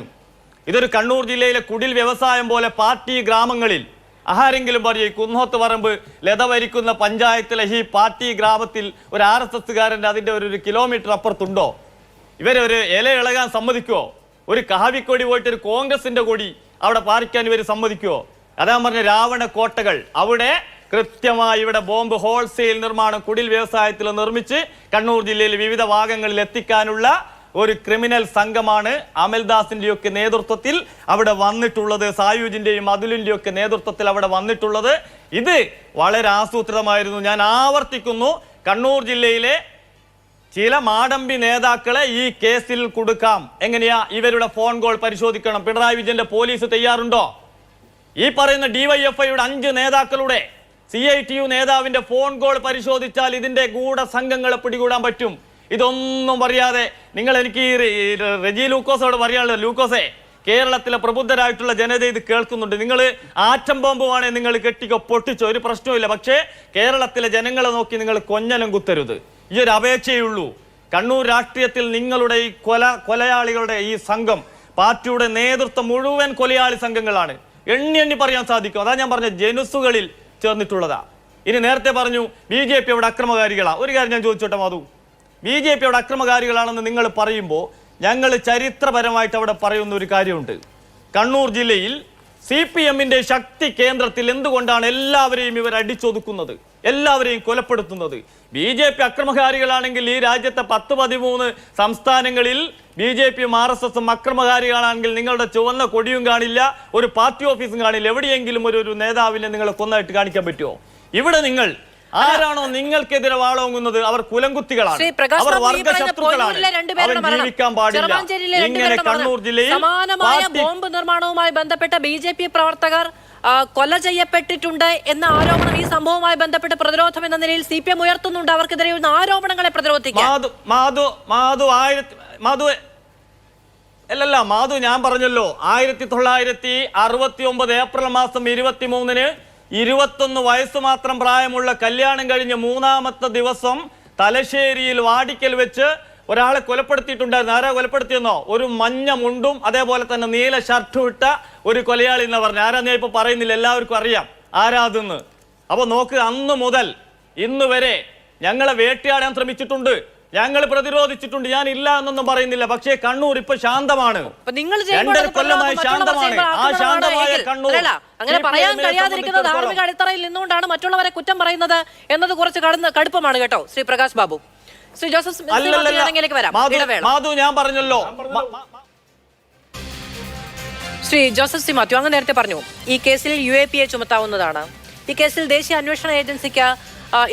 ഇതൊരു കണ്ണൂർ ജില്ലയിലെ കുടിൽ വ്യവസായം പോലെ പാർട്ടി ഗ്രാമങ്ങളിൽ ആരെങ്കിലും പറയും, കുന്നോത്ത് പറമ്പ് ലത ഭരിക്കുന്ന പഞ്ചായത്തിലെ ഈ പാർട്ടി ഗ്രാമത്തിൽ ഒരു RSSകാരൻ്റെ അതിൻ്റെ ഒരു കിലോമീറ്റർ അപ്പുറത്തുണ്ടോ? ഇവരെ ഒരു ഇല ഇളകാൻ സമ്മതിക്കുമോ? ഒരു കാവിക്കൊടി പോയിട്ട് ഒരു കോൺഗ്രസിന്റെ കൊടി അവിടെ പാറിക്കാൻ ഇവർ സമ്മതിക്കുമോ? അതാ പറഞ്ഞ രാവണ കോട്ടകൾ. അവിടെ കൃത്യമായി ഇവിടെ ബോംബ് ഹോൾസെയിൽ നിർമ്മാണം കുടിൽ വ്യവസായത്തിൽ നിർമ്മിച്ച് കണ്ണൂർ ജില്ലയിൽ വിവിധ ഭാഗങ്ങളിൽ എത്തിക്കാനുള്ള ഒരു ക്രിമിനൽ സംഘമാണ് അമൽദാസിൻ്റെയൊക്കെ നേതൃത്വത്തിൽ അവിടെ വന്നിട്ടുള്ളത്, സായൂജിൻ്റെയും അതുലിൻ്റെയും ഒക്കെ നേതൃത്വത്തിൽ അവിടെ വന്നിട്ടുള്ളത്. ഇത് വളരെ ആസൂത്രിതമായിരുന്നു. ഞാൻ ആവർത്തിക്കുന്നു, കണ്ണൂർ ജില്ലയിലെ ചില മാടമ്പി നേതാക്കളെ ഈ കേസിൽ കൊടുക്കാം. എങ്ങനെയാ? ഇവരുടെ ഫോൺ കോൾ പരിശോധിക്കണം. പിണറായി വിജയന്റെ പോലീസ് തയ്യാറുണ്ടോ? ഈ പറയുന്ന DYFIയുടെ 5 നേതാക്കളുടെ CITU നേതാവിന്റെ ഫോൺ കോൾ പരിശോധിച്ചാൽ ഇതിന്റെ ഗൂഢസംഘങ്ങളെ പിടികൂടാൻ പറ്റും. ഇതൊന്നും പറയാതെ നിങ്ങൾ എനിക്ക് റെജി ലൂക്കോസോട് പറയാനുള്ളത്, ലൂക്കോസേ, കേരളത്തിലെ പ്രബുദ്ധരായിട്ടുള്ള ജനത ഇത് കേൾക്കുന്നുണ്ട്. നിങ്ങൾ ആറ്റം ബോംബുമാണ് നിങ്ങൾ കെട്ടിക്കോ, പൊട്ടിച്ചോ, ഒരു പ്രശ്നവുമില്ല. പക്ഷേ കേരളത്തിലെ ജനങ്ങളെ നോക്കി നിങ്ങൾ കൊഞ്ഞനം കുത്തരുത്. ഈ ഒരു അപേക്ഷയുള്ളൂ. കണ്ണൂർ രാഷ്ട്രീയത്തിൽ നിങ്ങളുടെ ഈ കൊലയാളികളുടെ ഈ സംഘം, പാർട്ടിയുടെ നേതൃത്വം മുഴുവൻ കൊലയാളി സംഘങ്ങളാണ്. എണ്ണി പറയാൻ സാധിക്കും. അതാ ഞാൻ പറഞ്ഞ ജനുസുകളിൽ ചേർന്നിട്ടുള്ളതാ. ഇനി നേരത്തെ പറഞ്ഞു BJP അവിടെ അക്രമകാരികളാ. ഒരു കാര്യം ഞാൻ ചോദിച്ചോട്ടെ മാധു, BJP അവിടെ അക്രമകാരികളാണെന്ന് നിങ്ങൾ പറയുമ്പോൾ ഞങ്ങൾ ചരിത്രപരമായിട്ട് അവിടെ പറയുന്ന ഒരു കാര്യമുണ്ട്. കണ്ണൂർ ജില്ലയിൽ CPM-ന്റെ ശക്തി കേന്ദ്രത്തിൽ എന്തുകൊണ്ടാണ് എല്ലാവരെയും ഇവർ അടിച്ചൊതുക്കുന്നത്, എല്ലാവരെയും കൊലപ്പെടുത്തുന്നത്? BJP അക്രമകാരികളാണെങ്കിൽ ഈ രാജ്യത്തെ 10-13 സംസ്ഥാനങ്ങളിൽ BJPയും RSSും അക്രമകാരികളാണെങ്കിൽ നിങ്ങളുടെ ചുവന്ന കൊടിയും കാണില്ല, ഒരു പാർട്ടി ഓഫീസും കാണില്ല. എവിടെയെങ്കിലും ഒരു നേതാവിനെ നിങ്ങൾ കൊന്നായിട്ട് കാണിക്കാൻ പറ്റുമോ? ഇവിടെ നിങ്ങൾ ആരാണോ നിങ്ങൾക്കെതിരെ വാളോങ്ങുന്നത് അവർ കുലംകുത്തികളാണ്, അവർ വർഗശത്രുക്കളാണ്, അവർ ജീവിക്കാൻ പാടില്ല. ഇങ്ങനെ കണ്ണൂർ ജില്ലയിൽ സമാനമായ ബോംബ് നിർമ്മാണവുമായി ബന്ധപ്പെട്ട BJP പ്രവർത്തകർ കൊല ചെയ്യപ്പെട്ടിട്ടുണ്ട് എന്ന ആരോപണം ഈ സംഭവവുമായി ബന്ധപ്പെട്ട് പ്രതിരോധം എന്ന നിലയിൽ CPM ഉയർത്തുന്നുണ്ട്. അവർക്കെതിരെ ആരോപണങ്ങളെ പ്രതിരോധിക്കാൻ മാധു ഞാൻ പറഞ്ഞല്ലോ, 1969 ഏപ്രിൽ മാസം 23-ന് 21 വയസ്സ് മാത്രം പ്രായമുള്ള കല്യാണം കഴിഞ്ഞ് 3ാമത്തെ ദിവസം തലശ്ശേരിയിൽ വാടിക്കൽ വെച്ച് ഒരാളെ കൊലപ്പെടുത്തിയിട്ടുണ്ടായിരുന്നു. ആരാ കൊലപ്പെടുത്തിയെന്നോ? ഒരു മഞ്ഞ മുണ്ടും അതേപോലെ തന്നെ നീല ഷർട്ടും ഇട്ട ഒരു കൊലയാളി എന്ന് പറഞ്ഞു. ആരാ ഞാൻ ഇപ്പൊ പറയുന്നില്ല, എല്ലാവർക്കും അറിയാം ആരാ അതെന്ന്. അപ്പൊ നോക്ക്, അന്ന് മുതൽ ഇന്ന് വരെ ഞങ്ങളെ വേട്ടയാടാൻ ശ്രമിച്ചിട്ടുണ്ട്, ഞങ്ങൾ പ്രതിരോധിച്ചിട്ടുണ്ട്. ഞാൻ ഇല്ല എന്നൊന്നും പറയുന്നില്ല. പക്ഷേ കണ്ണൂർ ഇപ്പൊ ശാന്തമാണ്. 2.5 കൊല്ലമായി ശാന്തമാണ്. ആ ശാന്തമായ കണ്ണൂർ അങ്ങനെ പറയാൻ കഴിയാതിരിക്കുന്ന ധാർമ്മിക അടിത്തറയിൽ നിന്നുകൊണ്ടാണ് മറ്റുള്ളവരെ കുറ്റം പറയുന്നത് എന്നത് കുറച്ച് കടുപ്പമാണ് കേട്ടോ ശ്രീ പ്രകാശ് ബാബു. ശ്രീ ജോസഫ് വരാം. മാധു, ഞാൻ പറഞ്ഞല്ലോ, ശ്രീ ജോസഫ് സി മാത്യു അങ്ങ് നേരത്തെ പറഞ്ഞു ഈ കേസിൽ UAPA ചുമത്താവുന്നതാണ്. ഈ കേസിൽ ദേശീയ അന്വേഷണ ഏജൻസിക്ക്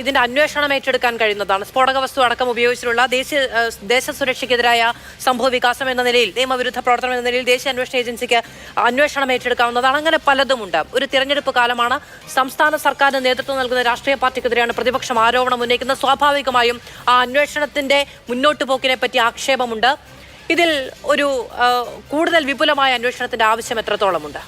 ഇതിന്റെ അന്വേഷണം ഏറ്റെടുക്കാൻ കഴിയുന്നതാണ്. സ്ഫോടക വസ്തു അടക്കം ഉപയോഗിച്ചിട്ടുള്ള ദേശ സുരക്ഷയ്ക്കെതിരായ സംഭവ വികാസം എന്ന നിലയിൽ, നിയമവിരുദ്ധ പ്രവർത്തനം എന്ന നിലയിൽ ദേശീയ അന്വേഷണ ഏജൻസിക്ക് അന്വേഷണം ഏറ്റെടുക്കാവുന്നതാണ്. അങ്ങനെ പലതുമുണ്ട്. ഒരു തിരഞ്ഞെടുപ്പ് കാലമാണ്. സംസ്ഥാന സർക്കാരിന് നേതൃത്വം നൽകുന്ന രാഷ്ട്രീയ പാർട്ടിക്കെതിരെയാണ് പ്രതിപക്ഷം ആരോപണം ഉന്നയിക്കുന്നത്. സ്വാഭാവികമായും ആ അന്വേഷണത്തിന്റെ മുന്നോട്ട് പോക്കിനെ പറ്റി ആക്ഷേപമുണ്ട്. ഇതിൽ ഒരു കൂടുതൽ വിപുലമായ അന്വേഷണത്തിന്റെ ആവശ്യം എത്രത്തോളമുണ്ട്?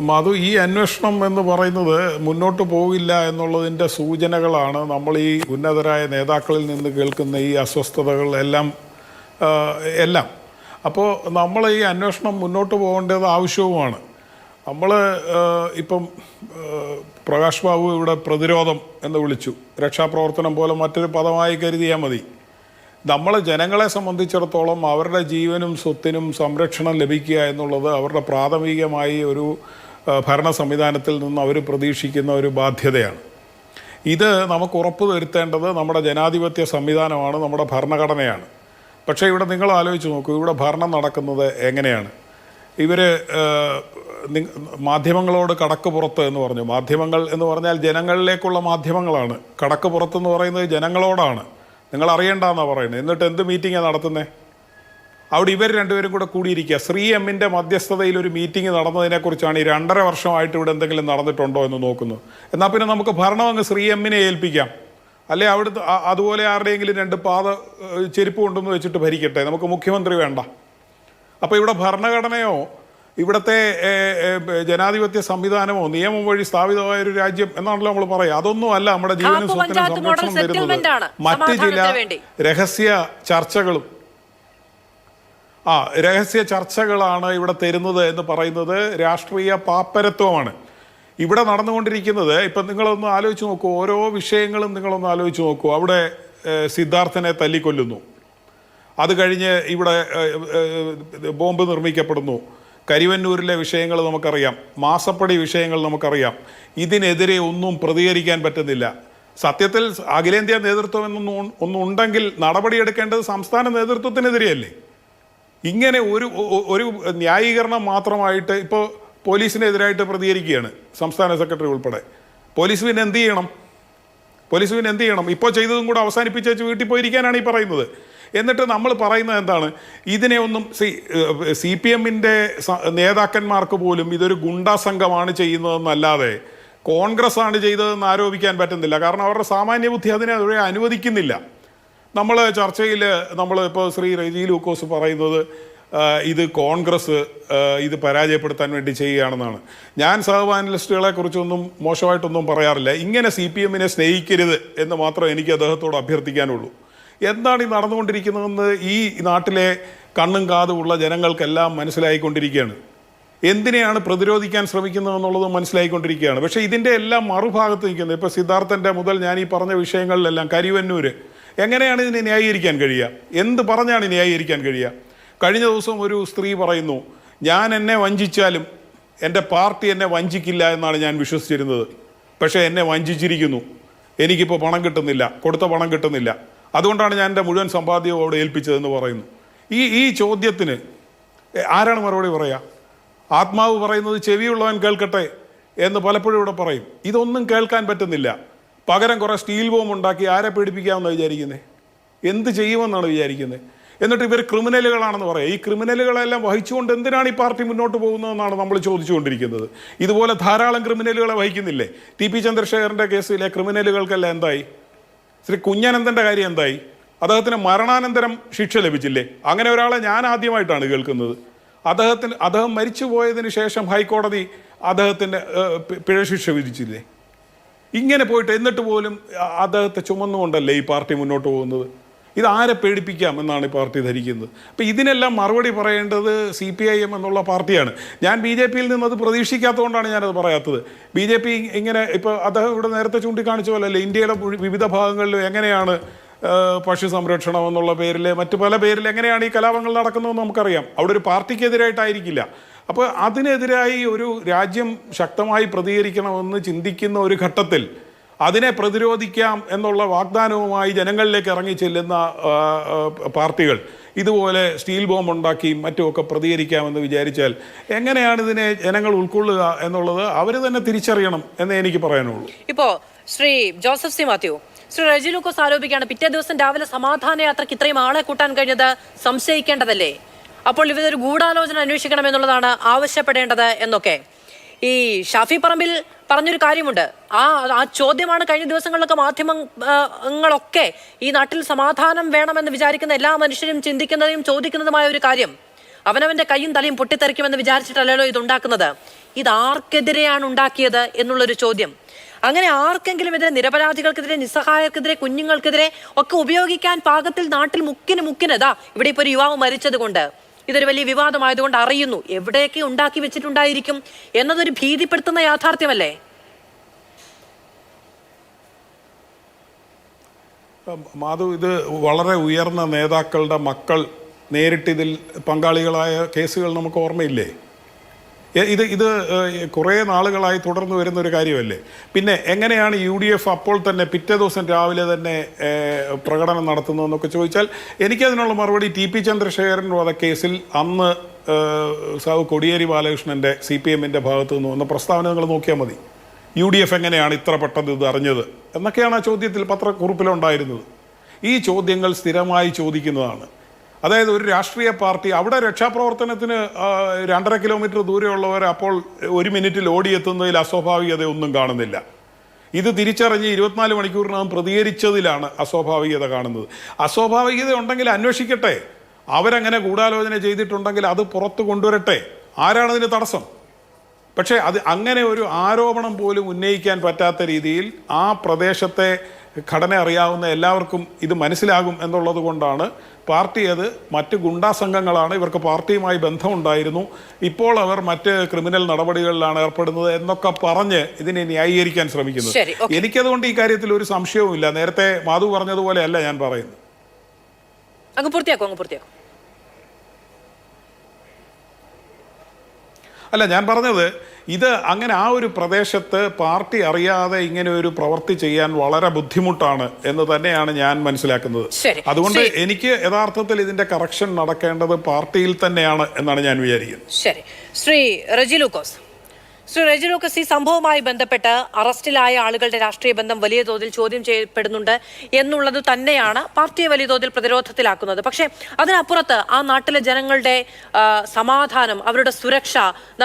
മധു, ഈ അന്വേഷണം എന്ന് പറയുന്നത് മുന്നോട്ട് പോകില്ല എന്നുള്ളതിൻ്റെ സൂചനകളാണ് നമ്മൾ ഈ ഉന്നതരായ നേതാക്കളിൽ നിന്ന് കേൾക്കുന്ന ഈ അസ്വസ്ഥതകൾ എല്ലാം. അപ്പോൾ നമ്മൾ ഈ അന്വേഷണം മുന്നോട്ട് പോകേണ്ടത് ആവശ്യവുമാണ്. നമ്മൾ ഇപ്പം പ്രകാശ് ബാബു ഇവിടെ പ്രതിരോധം എന്ന് വിളിച്ചു, രക്ഷാപ്രവർത്തനം പോലെ മറ്റൊരു പദമായി കരുതിയാൽ മതി. നമ്മൾ ജനങ്ങളെ സംബന്ധിച്ചിടത്തോളം അവരുടെ ജീവനും സ്വത്തിനും സംരക്ഷണം ലഭിക്കുക എന്നുള്ളത് അവരുടെ പ്രാഥമികമായി ഒരു ഭരണ സംവിധാനത്തിൽ നിന്ന് അവർ പ്രതീക്ഷിക്കുന്ന ഒരു ബാധ്യതയാണ്. ഇത് നമുക്ക് ഉറപ്പ് വരുത്തേണ്ടത് നമ്മുടെ ജനാധിപത്യ സംവിധാനമാണ്, നമ്മുടെ ഭരണഘടനയാണ്. പക്ഷേ ഇവിടെ നിങ്ങൾ ആലോചിച്ച് നോക്കൂ, ഇവിടെ ഭരണം നടക്കുന്നത് എങ്ങനെയാണ്? ഇവർ മാധ്യമങ്ങളോട് കടക്ക് പുറത്ത് എന്ന് പറഞ്ഞു. മാധ്യമങ്ങൾ എന്ന് പറഞ്ഞാൽ ജനങ്ങളിലേക്കുള്ള മാധ്യമങ്ങളാണ്. കടക്ക് പുറത്തെന്ന് പറയുന്നത് ജനങ്ങളോടാണ്. നിങ്ങൾ അറിയണ്ടെന്നാണ് പറയുന്നത്. എന്നിട്ട് എന്ത് മീറ്റിങ്ങാണ് നടത്തുന്നത്? അവിടെ ഇവർ രണ്ടുപേരും കൂടെ കൂടിയിരിക്കുക. ശ്രീ എമ്മിൻ്റെ മധ്യസ്ഥതയിൽ ഒരു മീറ്റിംഗ് നടന്നതിനെക്കുറിച്ചാണ് ഈ 2.5 വർഷമായിട്ട് ഇവിടെ എന്തെങ്കിലും നടന്നിട്ടുണ്ടോ എന്ന് നോക്കുന്നത്. എന്നാൽ പിന്നെ നമുക്ക് ഭരണം അങ്ങ് ശ്രീ എമ്മിനെ ഏൽപ്പിക്കാം. അല്ലെ അവിടുത്തെ അതുപോലെ ആരുടെയെങ്കിലും 2 പാത ചെരുപ്പ് കൊണ്ടുവന്ന് വെച്ചിട്ട് ഭരിക്കട്ടെ, നമുക്ക് മുഖ്യമന്ത്രി വേണ്ട. അപ്പോൾ ഇവിടെ ഭരണഘടനയോ ഇവിടുത്തെ ജനാധിപത്യ സംവിധാനമോ നിയമം വഴി സ്ഥാപിതമായ ഒരു രാജ്യം എന്നാണല്ലോ നമ്മൾ പറയുക. അതൊന്നും അല്ല നമ്മുടെ ജീവനും സ്വത്തിനും സംരക്ഷണം തരുന്നത്. മറ്റ് ചില രഹസ്യ ചർച്ചകളാണ് ഇവിടെ തരുന്നത് എന്ന് പറയുന്നത് രാഷ്ട്രീയ പാപ്പരത്വമാണ് ഇവിടെ നടന്നുകൊണ്ടിരിക്കുന്നത്. ഇപ്പം നിങ്ങളൊന്ന് ആലോചിച്ച് നോക്കൂ, ഓരോ വിഷയങ്ങളും നിങ്ങളൊന്ന് ആലോചിച്ച് നോക്കൂ. അവിടെ സിദ്ധാർത്ഥനെ തല്ലിക്കൊല്ലുന്നു, അത് കഴിഞ്ഞ് ഇവിടെ ബോംബ് നിർമ്മിക്കപ്പെടുന്നു. കരിവന്നൂരിലെ വിഷയങ്ങൾ നമുക്കറിയാം, മാസപ്പടി വിഷയങ്ങൾ നമുക്കറിയാം. ഇതിനെതിരെ ഒന്നും പ്രതികരിക്കാൻ പറ്റുന്നില്ല. സത്യത്തിൽ അഖിലേന്ത്യാ നേതൃത്വം ഒന്നും ഉണ്ടെങ്കിൽ നടപടിയെടുക്കേണ്ടത് സംസ്ഥാന നേതൃത്വത്തിനെതിരെയല്ലേ? ഇങ്ങനെ ഒരു ന്യായീകരണം മാത്രമായിട്ട് ഇപ്പോൾ പോലീസിനെതിരായിട്ട് പ്രതികരിക്കുകയാണ് സംസ്ഥാന സെക്രട്ടറി ഉൾപ്പെടെ. പോലീസ് പിന്നെ എന്ത് ചെയ്യണം? ഇപ്പോൾ ചെയ്തതും കൂടെ അവസാനിപ്പിച്ച് വീട്ടിൽ പോയിരിക്കാനാണ് ഈ പറയുന്നത്. എന്നിട്ട് നമ്മൾ പറയുന്നത് എന്താണ്? ഇതിനെ ഒന്നും CPM-ന്റെ നേതാക്കന്മാർക്ക് പോലും ഇതൊരു ഗുണ്ടാ സംഘമാണ് ചെയ്യുന്നതെന്നല്ലാതെ കോൺഗ്രസ് ആണ് ചെയ്തതെന്ന് ആരോപിക്കാൻ പറ്റുന്നില്ല. കാരണം അവരുടെ സാമാന്യ ബുദ്ധി അതിനെ അനുവദിക്കുന്നില്ല. നമ്മൾ ചർച്ചയിൽ ഇപ്പോൾ ശ്രീ റെജി ലൂക്കോസ് പറയുന്നത് ഇത് കോൺഗ്രസ് ഇത് പരാജയപ്പെടുത്താൻ വേണ്ടി ചെയ്യുകയാണെന്നാണ്. ഞാൻ സഹപാനലിസ്റ്റുകളെ കുറിച്ചൊന്നും മോശമായിട്ടൊന്നും പറയാറില്ല. ഇങ്ങനെ CPM-നെ സ്നേഹിക്കരുത് എന്ന് മാത്രം എനിക്ക് അദ്ദേഹത്തോട് അഭ്യർത്ഥിക്കാനുള്ളൂ. എന്താണ് ഈ നടന്നുകൊണ്ടിരിക്കുന്നതെന്ന് ഈ നാട്ടിലെ കണ്ണും കാതുമുള്ള ജനങ്ങൾക്കെല്ലാം മനസ്സിലായിക്കൊണ്ടിരിക്കുകയാണ്. എന്തിനെയാണ് പ്രതിരോധിക്കാൻ ശ്രമിക്കുന്നതെന്നുള്ളത് മനസ്സിലായിക്കൊണ്ടിരിക്കുകയാണ്. പക്ഷേ ഇതിൻ്റെ എല്ലാം മറുഭാഗത്ത് നിൽക്കുന്നത് ഇപ്പോൾ സിദ്ധാർത്ഥൻ്റെ മുതൽ ഞാൻ ഈ പറഞ്ഞ വിഷയങ്ങളിലെല്ലാം കരിവന്നൂർ എങ്ങനെയാണ് ഇതിനെ ന്യായീകരിക്കാൻ കഴിയുക? എന്ത് പറഞ്ഞാണ് ന്യായീകരിക്കാൻ കഴിയുക? കഴിഞ്ഞ ദിവസം ഒരു സ്ത്രീ പറയുന്നു, ഞാൻ എന്നെ വഞ്ചിച്ചാലും എൻ്റെ പാർട്ടി എന്നെ വഞ്ചിക്കില്ല എന്നാണ് ഞാൻ വിശ്വസിച്ചിരുന്നത്, പക്ഷേ എന്നെ വഞ്ചിച്ചിരിക്കുന്നു, എനിക്കിപ്പോൾ പണം കിട്ടുന്നില്ല, കൊടുത്ത പണം കിട്ടുന്നില്ല, അതുകൊണ്ടാണ് ഞാൻ എൻ്റെ മുഴുവൻ സമ്പാദ്യവും അവിടെ ഏൽപ്പിച്ചതെന്ന് പറയുന്നു. ഈ ചോദ്യത്തിന് ആരാണ് മറുപടി പറയുക? ആത്മാവ് പറയുന്നത് ചെവിയുള്ളവൻ കേൾക്കട്ടെ എന്ന് പലപ്പോഴും ഇവിടെ പറയും. ഇതൊന്നും കേൾക്കാൻ പറ്റുന്നില്ല. പകരം കുറേ സ്റ്റീൽ ബോംബ് ഉണ്ടാക്കി ആരെ പേടിപ്പിക്കാമെന്നാണ് വിചാരിക്കുന്നത്? എന്ത് ചെയ്യുമെന്നാണ് വിചാരിക്കുന്നത്? എന്നിട്ട് ഇവർ ക്രിമിനലുകളാണെന്ന് പറയാം. ഈ ക്രിമിനലുകളെല്ലാം വഹിച്ചുകൊണ്ട് എന്തിനാണ് ഈ പാർട്ടി മുന്നോട്ട് പോകുന്നതെന്നാണ് നമ്മൾ ചോദിച്ചുകൊണ്ടിരിക്കുന്നത്. ഇതുപോലെ ധാരാളം ക്രിമിനലുകളെ വഹിക്കുന്നില്ലേ? TP ചന്ദ്രശേഖരൻ്റെ കേസിലെ ക്രിമിനലുകൾക്കെല്ലാം എന്തായി? ശ്രീ കുഞ്ഞനന്തൻ്റെ കാര്യം എന്തായി? അദ്ദേഹത്തിന് മരണാനന്തരം ശിക്ഷ ലഭിച്ചില്ലേ? അങ്ങനെ ഒരാളെ ഞാൻ ആദ്യമായിട്ടാണ് കേൾക്കുന്നത്. അദ്ദേഹം മരിച്ചു പോയതിന് ശേഷം ഹൈക്കോടതി അദ്ദേഹത്തിന് പിഴശിക്ഷ വിധിച്ചില്ലേ? ഇങ്ങനെ പോയിട്ട് എന്നിട്ട് പോലും അദ്ദേഹത്തെ ചുമന്നുകൊണ്ടല്ലേ ഈ പാർട്ടി മുന്നോട്ട് പോകുന്നത്? ഇത് ആരെ പേടിപ്പിക്കാം എന്നാണ് ഈ പാർട്ടി ധരിക്കുന്നത്. അപ്പോൾ ഇതിനെല്ലാം മറുപടി പറയേണ്ടത് CPIM എന്നുള്ള പാർട്ടിയാണ്. ഞാൻ BJP-യിൽ നിന്നത് പ്രതീക്ഷിക്കാത്തതുകൊണ്ടാണ് ഞാനത് പറയാത്തത്. BJP ഇങ്ങനെ ഇപ്പോൾ അദ്ദേഹം ഇവിടെ നേരത്തെ ചൂണ്ടിക്കാണിച്ച പോലല്ലേ ഇന്ത്യയുടെ വിവിധ ഭാഗങ്ങളിൽ എങ്ങനെയാണ് പശു സംരക്ഷണം എന്നുള്ള പേരിൽ മറ്റു പല പേരിൽ എങ്ങനെയാണ് ഈ കലാപങ്ങൾ നടക്കുന്നതെന്ന് നമുക്കറിയാം. അവിടെ ഒരു പാർട്ടിക്കെതിരായിട്ടായിരിക്കില്ല. അപ്പോൾ അതിനെതിരായി ഒരു രാജ്യം ശക്തമായി പ്രതികരിക്കണമെന്ന് ചിന്തിക്കുന്ന ഒരു ഘട്ടത്തിൽ അതിനെ പ്രതിരോധിക്കാം എന്നുള്ള വാഗ്ദാനവുമായി ജനങ്ങളിലേക്ക് ഇറങ്ങി ചെല്ലുന്ന പാർട്ടികൾ ഇതുപോലെ സ്റ്റീൽ ബോംബ് ഉണ്ടാക്കിയും മറ്റുമൊക്കെ പ്രതികരിക്കാമെന്ന് വിചാരിച്ചാൽ എങ്ങനെയാണ് ഇതിനെ ജനങ്ങൾ ഉൾക്കൊള്ളുക എന്നുള്ളത് അവർ തന്നെ തിരിച്ചറിയണം എന്നേ എനിക്ക് പറയാനുള്ളൂ. ഇപ്പോൾ ശ്രീ ജോസഫ് സി മാത്യു, ശ്രീ റെജി ലൂക്കോസ് ആരോപിക്കുകയാണ് പിറ്റേ ദിവസം രാവിലെ സമാധാന യാത്രയ്ക്ക് ഇത്രയും ആളെ കൂട്ടാൻ കഴിഞ്ഞത് സംശയിക്കേണ്ടതല്ലേ? അപ്പോൾ ഇവരൊരു ഗൂഢാലോചന അന്വേഷിക്കണം എന്നുള്ളതാണ് ആവശ്യപ്പെടേണ്ടത് എന്നൊക്കെ ഈ ഷാഫി പറമ്പിൽ പറഞ്ഞൊരു കാര്യമുണ്ട്. ആ ചോദ്യമാണ് കഴിഞ്ഞ ദിവസങ്ങളിലൊക്കെ മാധ്യമങ്ങളൊക്കെ ഈ നാട്ടിൽ സമാധാനം വേണമെന്ന് വിചാരിക്കുന്ന എല്ലാ മനുഷ്യരും ചിന്തിക്കുന്നതും ചോദിക്കുന്നതുമായ ഒരു കാര്യം. അവനവന്റെ കൈയും തലയും പൊട്ടിത്തെറിക്കുമെന്ന് വിചാരിച്ചിട്ടല്ലല്ലോ ഇതുണ്ടാക്കുന്നത്. ഇത് ആർക്കെതിരെയാണ് ഉണ്ടാക്കിയത് എന്നുള്ളൊരു ചോദ്യം. അങ്ങനെ ആർക്കെങ്കിലും എതിരെ, നിരപരാധികൾക്കെതിരെ, നിസ്സഹായർക്കെതിരെ, കുഞ്ഞുങ്ങൾക്കെതിരെ ഒക്കെ ഉപയോഗിക്കാൻ പാകത്തിൽ നാട്ടിൽ മുക്കിന് ഇവിടെ ഇപ്പോൾ ഒരു യുവാവ് മരിച്ചത് കൊണ്ട് ഇതൊരു വലിയ വിവാദമായതുകൊണ്ട് അറിയുന്നു എവിടെയൊക്കെ ഉണ്ടാക്കി വെച്ചിട്ടുണ്ടായിരിക്കും എന്നതൊരു ഭീതിപ്പെടുത്തുന്ന യാഥാർത്ഥ്യമല്ലേ? മാധു, ഇത് വളരെ ഉയർന്ന നേതാക്കളുടെ മക്കൾ നേരിട്ടിതിൽ പങ്കാളികളായ കേസുകൾ നമുക്ക് ഓർമ്മയില്ലേ? ഇത് കുറേ നാളുകളായി തുടർന്നു വരുന്ന ഒരു കാര്യമല്ലേ? പിന്നെ എങ്ങനെയാണ് UDF അപ്പോൾ തന്നെ പിറ്റേ ദിവസം രാവിലെ തന്നെ പ്രകടനം നടത്തുന്നതെന്നൊക്കെ ചോദിച്ചാൽ എനിക്കതിനുള്ള മറുപടി TP ചന്ദ്രശേഖരൻ വധക്കേസിൽ അന്ന് സാവ് കോടിയേരി ബാലകൃഷ്ണൻ്റെ CPM-ൻ്റെ ഭാഗത്തു നിന്ന് വന്ന പ്രസ്താവന നിങ്ങൾ നോക്കിയാൽ മതി. UDF എങ്ങനെയാണ് ഇത്ര പെട്ടെന്ന് ഇത് അറിഞ്ഞത് എന്നൊക്കെയാണ് ആ ചോദ്യത്തിൽ പത്രക്കുറിപ്പിലുണ്ടായിരുന്നത്. ഈ ചോദ്യങ്ങൾ സ്ഥിരമായി ചോദിക്കുന്നതാണ്. അതായത് ഒരു രാഷ്ട്രീയ പാർട്ടി അവിടെ രക്ഷാപ്രവർത്തനത്തിന് 2.5 കിലോമീറ്റർ ദൂരെയുള്ളവർ അപ്പോൾ 1 മിനിറ്റിൽ ഓടിയെത്തുന്നതിൽ അസ്വാഭാവികതയൊന്നും കാണുന്നില്ല. ഇത് തിരിച്ചറിഞ്ഞ് 24 മണിക്കൂറിനകം പ്രതികരിച്ചതിലാണ് അസ്വാഭാവികത കാണുന്നത്. അസ്വാഭാവികത ഉണ്ടെങ്കിൽ അന്വേഷിക്കട്ടെ. അവരങ്ങനെ ഗൂഢാലോചന ചെയ്തിട്ടുണ്ടെങ്കിൽ അത് പുറത്തു കൊണ്ടുവരട്ടെ. ആരാണതിന് തടസ്സം? പക്ഷേ അങ്ങനെ ഒരു ആരോപണം പോലും ഉന്നയിക്കാൻ പറ്റാത്ത രീതിയിൽ ആ പ്രദേശത്തെ ഘടന അറിയാവുന്ന എല്ലാവർക്കും ഇത് മനസ്സിലാകും എന്നുള്ളത് കൊണ്ടാണ് പാർട്ടി അത് മറ്റ് ഗുണ്ടാ സംഘങ്ങളാണ്, ഇവർക്ക് പാർട്ടിയുമായി ബന്ധമുണ്ടായിരുന്നു, ഇപ്പോൾ അവർ മറ്റ് ക്രിമിനൽ നടപടികളിലാണ് ഏർപ്പെടുന്നത് എന്നൊക്കെ പറഞ്ഞ് ഇതിനെ ന്യായീകരിക്കാൻ ശ്രമിക്കുന്നത്. എനിക്കതുകൊണ്ട് ഈ കാര്യത്തിൽ ഒരു സംശയവുമില്ല. നേരത്തെ മാധു പറഞ്ഞതുപോലെ അല്ല ഞാൻ പറയുന്നത്. അല്ല, ഞാൻ പറഞ്ഞത് ഇത് അങ്ങനെ ആ ഒരു പ്രദേശത്ത് പാർട്ടി അറിയാതെ ഇങ്ങനെ ഒരു പ്രവൃത്തി ചെയ്യാൻ വളരെ ബുദ്ധിമുട്ടാണ് എന്ന് തന്നെയാണ് ഞാൻ മനസ്സിലാക്കുന്നത്. അതുകൊണ്ട് എനിക്ക് യഥാർത്ഥത്തിൽ ഇതിന്റെ കറക്ഷൻ നടക്കേണ്ടത് പാർട്ടിയിൽ തന്നെയാണ് എന്നാണ് ഞാൻ വിചാരിക്കുന്നത്. ശരി, ശ്രീ റെജി ലൂക്കോസ്, ഈ സംഭവവുമായി ബന്ധപ്പെട്ട് അറസ്റ്റിലായ ആളുകളുടെ രാഷ്ട്രീയ ബന്ധം വലിയ തോതിൽ ചോദ്യം ചെയ്യപ്പെടുന്നുണ്ട് എന്നുള്ളത് തന്നെയാണ് പാർട്ടിയെ വലിയ തോതിൽ പ്രതിരോധത്തിലാക്കുന്നത്. പക്ഷേ അതിനപ്പുറത്ത് ആ നാട്ടിലെ ജനങ്ങളുടെ സമാധാനം, അവരുടെ സുരക്ഷ,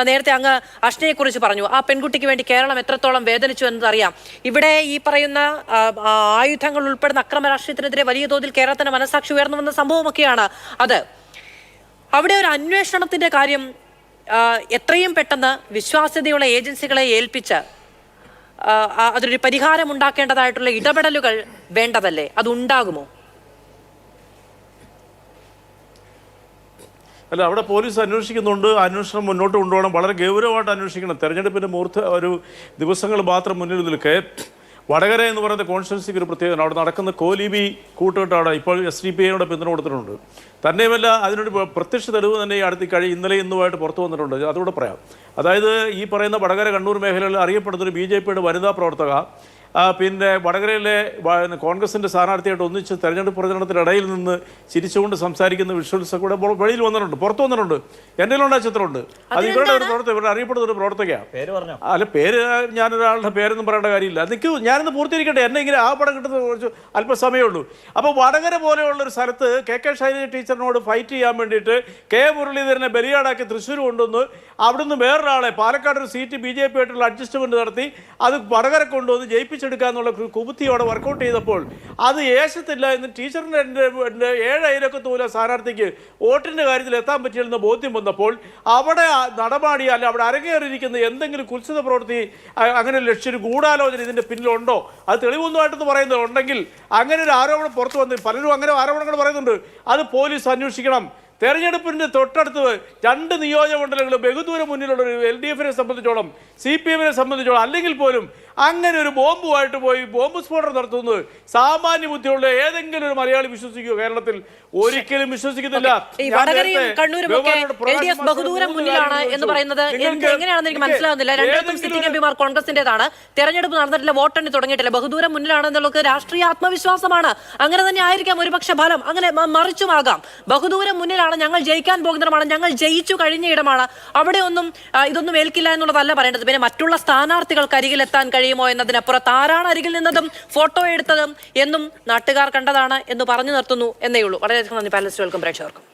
നേരത്തെ അങ്ങ് അഷ്നയെക്കുറിച്ച് പറഞ്ഞു, ആ പെൺകുട്ടിക്ക് വേണ്ടി കേരളം എത്രത്തോളം വേദനിച്ചു എന്നതറിയാം. ഇവിടെ ഈ പറയുന്ന ആയുധങ്ങൾ ഉൾപ്പെടുന്ന അക്രമ രാഷ്ട്രീയത്തിനെതിരെ വലിയ തോതിൽ കേരളത്തിന്റെ മനസാക്ഷി ഉയർന്നു വന്ന സംഭവമൊക്കെയാണ് അത്. അവിടെ ഒരു അന്വേഷണത്തിന്റെ കാര്യം എത്രയും പെട്ടെന്ന് വിശ്വാസ്യതയുള്ള ഏജൻസികളെ ഏൽപ്പിച്ച് അതൊരു പരിഹാരം ഉണ്ടാക്കേണ്ടതായിട്ടുള്ള ഇടപെടലുകൾ വേണ്ടതല്ലേ? അതുണ്ടാകുമോ? അല്ല, അവിടെ പോലീസ് അന്വേഷിക്കുന്നുണ്ട്. അന്വേഷണം മുന്നോട്ട് കൊണ്ടുപോകണം. വളരെ ഗൗരവമായിട്ട് അന്വേഷിക്കണം. തെരഞ്ഞെടുപ്പിൻ്റെ ഒരു ദിവസങ്ങൾ മാത്രം മുന്നിൽ നിൽക്കെ വടകര എന്ന് പറയുന്ന കോൺസ്റ്റിറ്റ്യുവൻസിക്ക് ഒരു പ്രത്യേകത. അവിടെ നടക്കുന്ന കോലീബി കൂട്ടുകെട്ടാണ് ഇപ്പോൾ SDPIയുടെ പിന്തുണ കൊടുത്തിട്ടുണ്ട്. തന്നെയുമല്ല, അതിനൊരു പ്രത്യക്ഷ തെളിവ് തന്നെ ഈ ഇന്നലെ ഇന്നുമായിട്ട് പുറത്തു വന്നിട്ടുണ്ട്. അതുകൂടെ പറയാം. അതായത് ഈ പറയുന്ന വടകര കണ്ണൂർ മേഖലകളിൽ അറിയപ്പെടുന്നൊരു BJPയുടെ വനിതാ പ്രവർത്തക പിന്നെ വടകരയിലെ കോൺഗ്രസിൻ്റെ സ്ഥാനാർത്ഥിയായിട്ട് ഒന്നിച്ച് തെരഞ്ഞെടുപ്പ് പ്രചരണത്തിനിടയിൽ നിന്ന് ചിരിച്ചുകൊണ്ട് സംസാരിക്കുന്ന വിഷ്വൽസ് കൂടെ വെളിയിൽ വന്നിട്ടുണ്ട്, പുറത്തു വന്നിട്ടുണ്ട്. എൻ്റെ ആ ചിത്രമുണ്ട്. അത് ഇവരുടെ ഒരു പ്രവർത്തക, ഇവരുടെ അറിയപ്പെടുന്ന ഒരു പ്രവർത്തകയാണ്. അല്ല, പേര് ഞാനൊരാളുടെ പേരൊന്നും പറയേണ്ട കാര്യമില്ല. ഞാനിന്ന് പൂർത്തീകരിക്കട്ടെ. എന്നെ ഇങ്ങനെ ആ പടം കിട്ടുന്നത് കുറച്ച് അല്പസമയമേ ഉള്ളൂ. അപ്പോൾ വടകര പോലെയുള്ളൊരു സ്ഥലത്ത് KK ശൈലജ ടീച്ചറിനോട് ഫൈറ്റ് ചെയ്യാൻ വേണ്ടിയിട്ട് K മുരളീധരനെ ബലിയാടാക്കി തൃശ്ശൂർ കൊണ്ടുവന്ന് അവിടുന്ന് വേറൊരാളെ പാലക്കാട് ഒരു സീറ്റ് BJP ആയിട്ടുള്ള അഡ്ജസ്റ്റ്മെൻറ്റ് നടത്തി അത് വടകര കൊണ്ടുവന്ന് ജയിപ്പിച്ച പിടിച്ചെടുക്കുക എന്നുള്ള കുബുദ്ധിയോടെ വർക്കൗട്ട് ചെയ്തപ്പോൾ അത് ഏശത്തില്ല എന്ന് ടീച്ചറിൻ്റെ 7 അയലൊക്കത്ത് മൂലം സ്ഥാനാർത്ഥിക്ക് വോട്ടിൻ്റെ കാര്യത്തിൽ എത്താൻ പറ്റില്ലെന്ന് ബോധ്യം വന്നപ്പോൾ അവിടെ നടപാടി അല്ല അവിടെ അരങ്ങേറിയിരിക്കുന്ന എന്തെങ്കിലും കുത്സിത പ്രവൃത്തി അങ്ങനെ ലക്ഷ്യം ഗൂഢാലോചന ഇതിൻ്റെ പിന്നിലുണ്ടോ അത് തെളിവൊന്നുമായിട്ടെന്ന് പറയുന്നത് ഉണ്ടെങ്കിൽ അങ്ങനെ ഒരു ആരോപണം പുറത്തു വന്ന് പലരും അങ്ങനെ ആരോപണങ്ങൾ പറയുന്നുണ്ട്. അത് പോലീസ് അന്വേഷിക്കണം. തെരഞ്ഞെടുപ്പിൻ്റെ തൊട്ടടുത്ത് 2 നിയോജകമണ്ഡലങ്ങൾ ബഹുദൂരം മുന്നിലുള്ള ഒരു LDF-നെ സംബന്ധിച്ചോളം CPM-നെ സംബന്ധിച്ചോളം അല്ലെങ്കിൽ പോലും അങ്ങനെ ഒരു ബോംബുമായിട്ട് പോയി ബോംബ് സ്ഫോടനം നടത്തുന്നത് സാമാന്യ ബുദ്ധിയുള്ള ഏതെങ്കിലും ഒരു മലയാളി വിശ്വസിക്കുമോ? കേരളത്തിൽ ഒരിക്കലും വിശ്വസിക്കുന്നില്ല. ബഹുദൂരം മുന്നിലാണ് എന്ന് പറയുന്നത് എങ്ങനെയാണെന്ന് എനിക്ക് മനസ്സിലാവുന്നില്ല. രണ്ടിടത്തും സിറ്റിംഗ് എംപിമാർ കോൺഗ്രസിന്റേതാണ്. തെരഞ്ഞെടുപ്പ് നടന്നിട്ടില്ല, വോട്ടെണ്ണി തുടങ്ങിയിട്ടില്ല. ബഹുദൂരം മുന്നിലാണെന്നുള്ളത് രാഷ്ട്രീയ ആത്മവിശ്വാസമാണ്. അങ്ങനെ തന്നെ ആയിരിക്കാം ഒരുപക്ഷെ ഫലം. അങ്ങനെ മറിച്ചുമാകാം. ബഹുദൂരം മുന്നിലാണ്, ഞങ്ങൾ ജയിക്കാൻ പോകുന്നതാണ്, ഞങ്ങൾ ജയിച്ചു കഴിഞ്ഞ ഇടമാണ്, അവിടെ ഒന്നും ഇതൊന്നും ഏൽക്കില്ല എന്നുള്ളതല്ല പറയേണ്ടത്. പിന്നെ മറ്റുള്ള സ്ഥാനാർത്ഥികൾക്ക് അരികിലെത്താൻ കഴിയുമോ എന്നതിനപ്പുറത്ത് ആരാണ് അരികിൽ നിന്നതും ഫോട്ടോ എടുത്തതും എന്നും നാട്ടുകാർ കണ്ടതാണ് എന്ന് പറഞ്ഞു നിർത്തുന്നു എന്നേ ഉള്ളൂ. വളരെയധികം നന്ദി പാനലിസ്റ്റുകൾക്കും പ്രേക്ഷകർക്കും.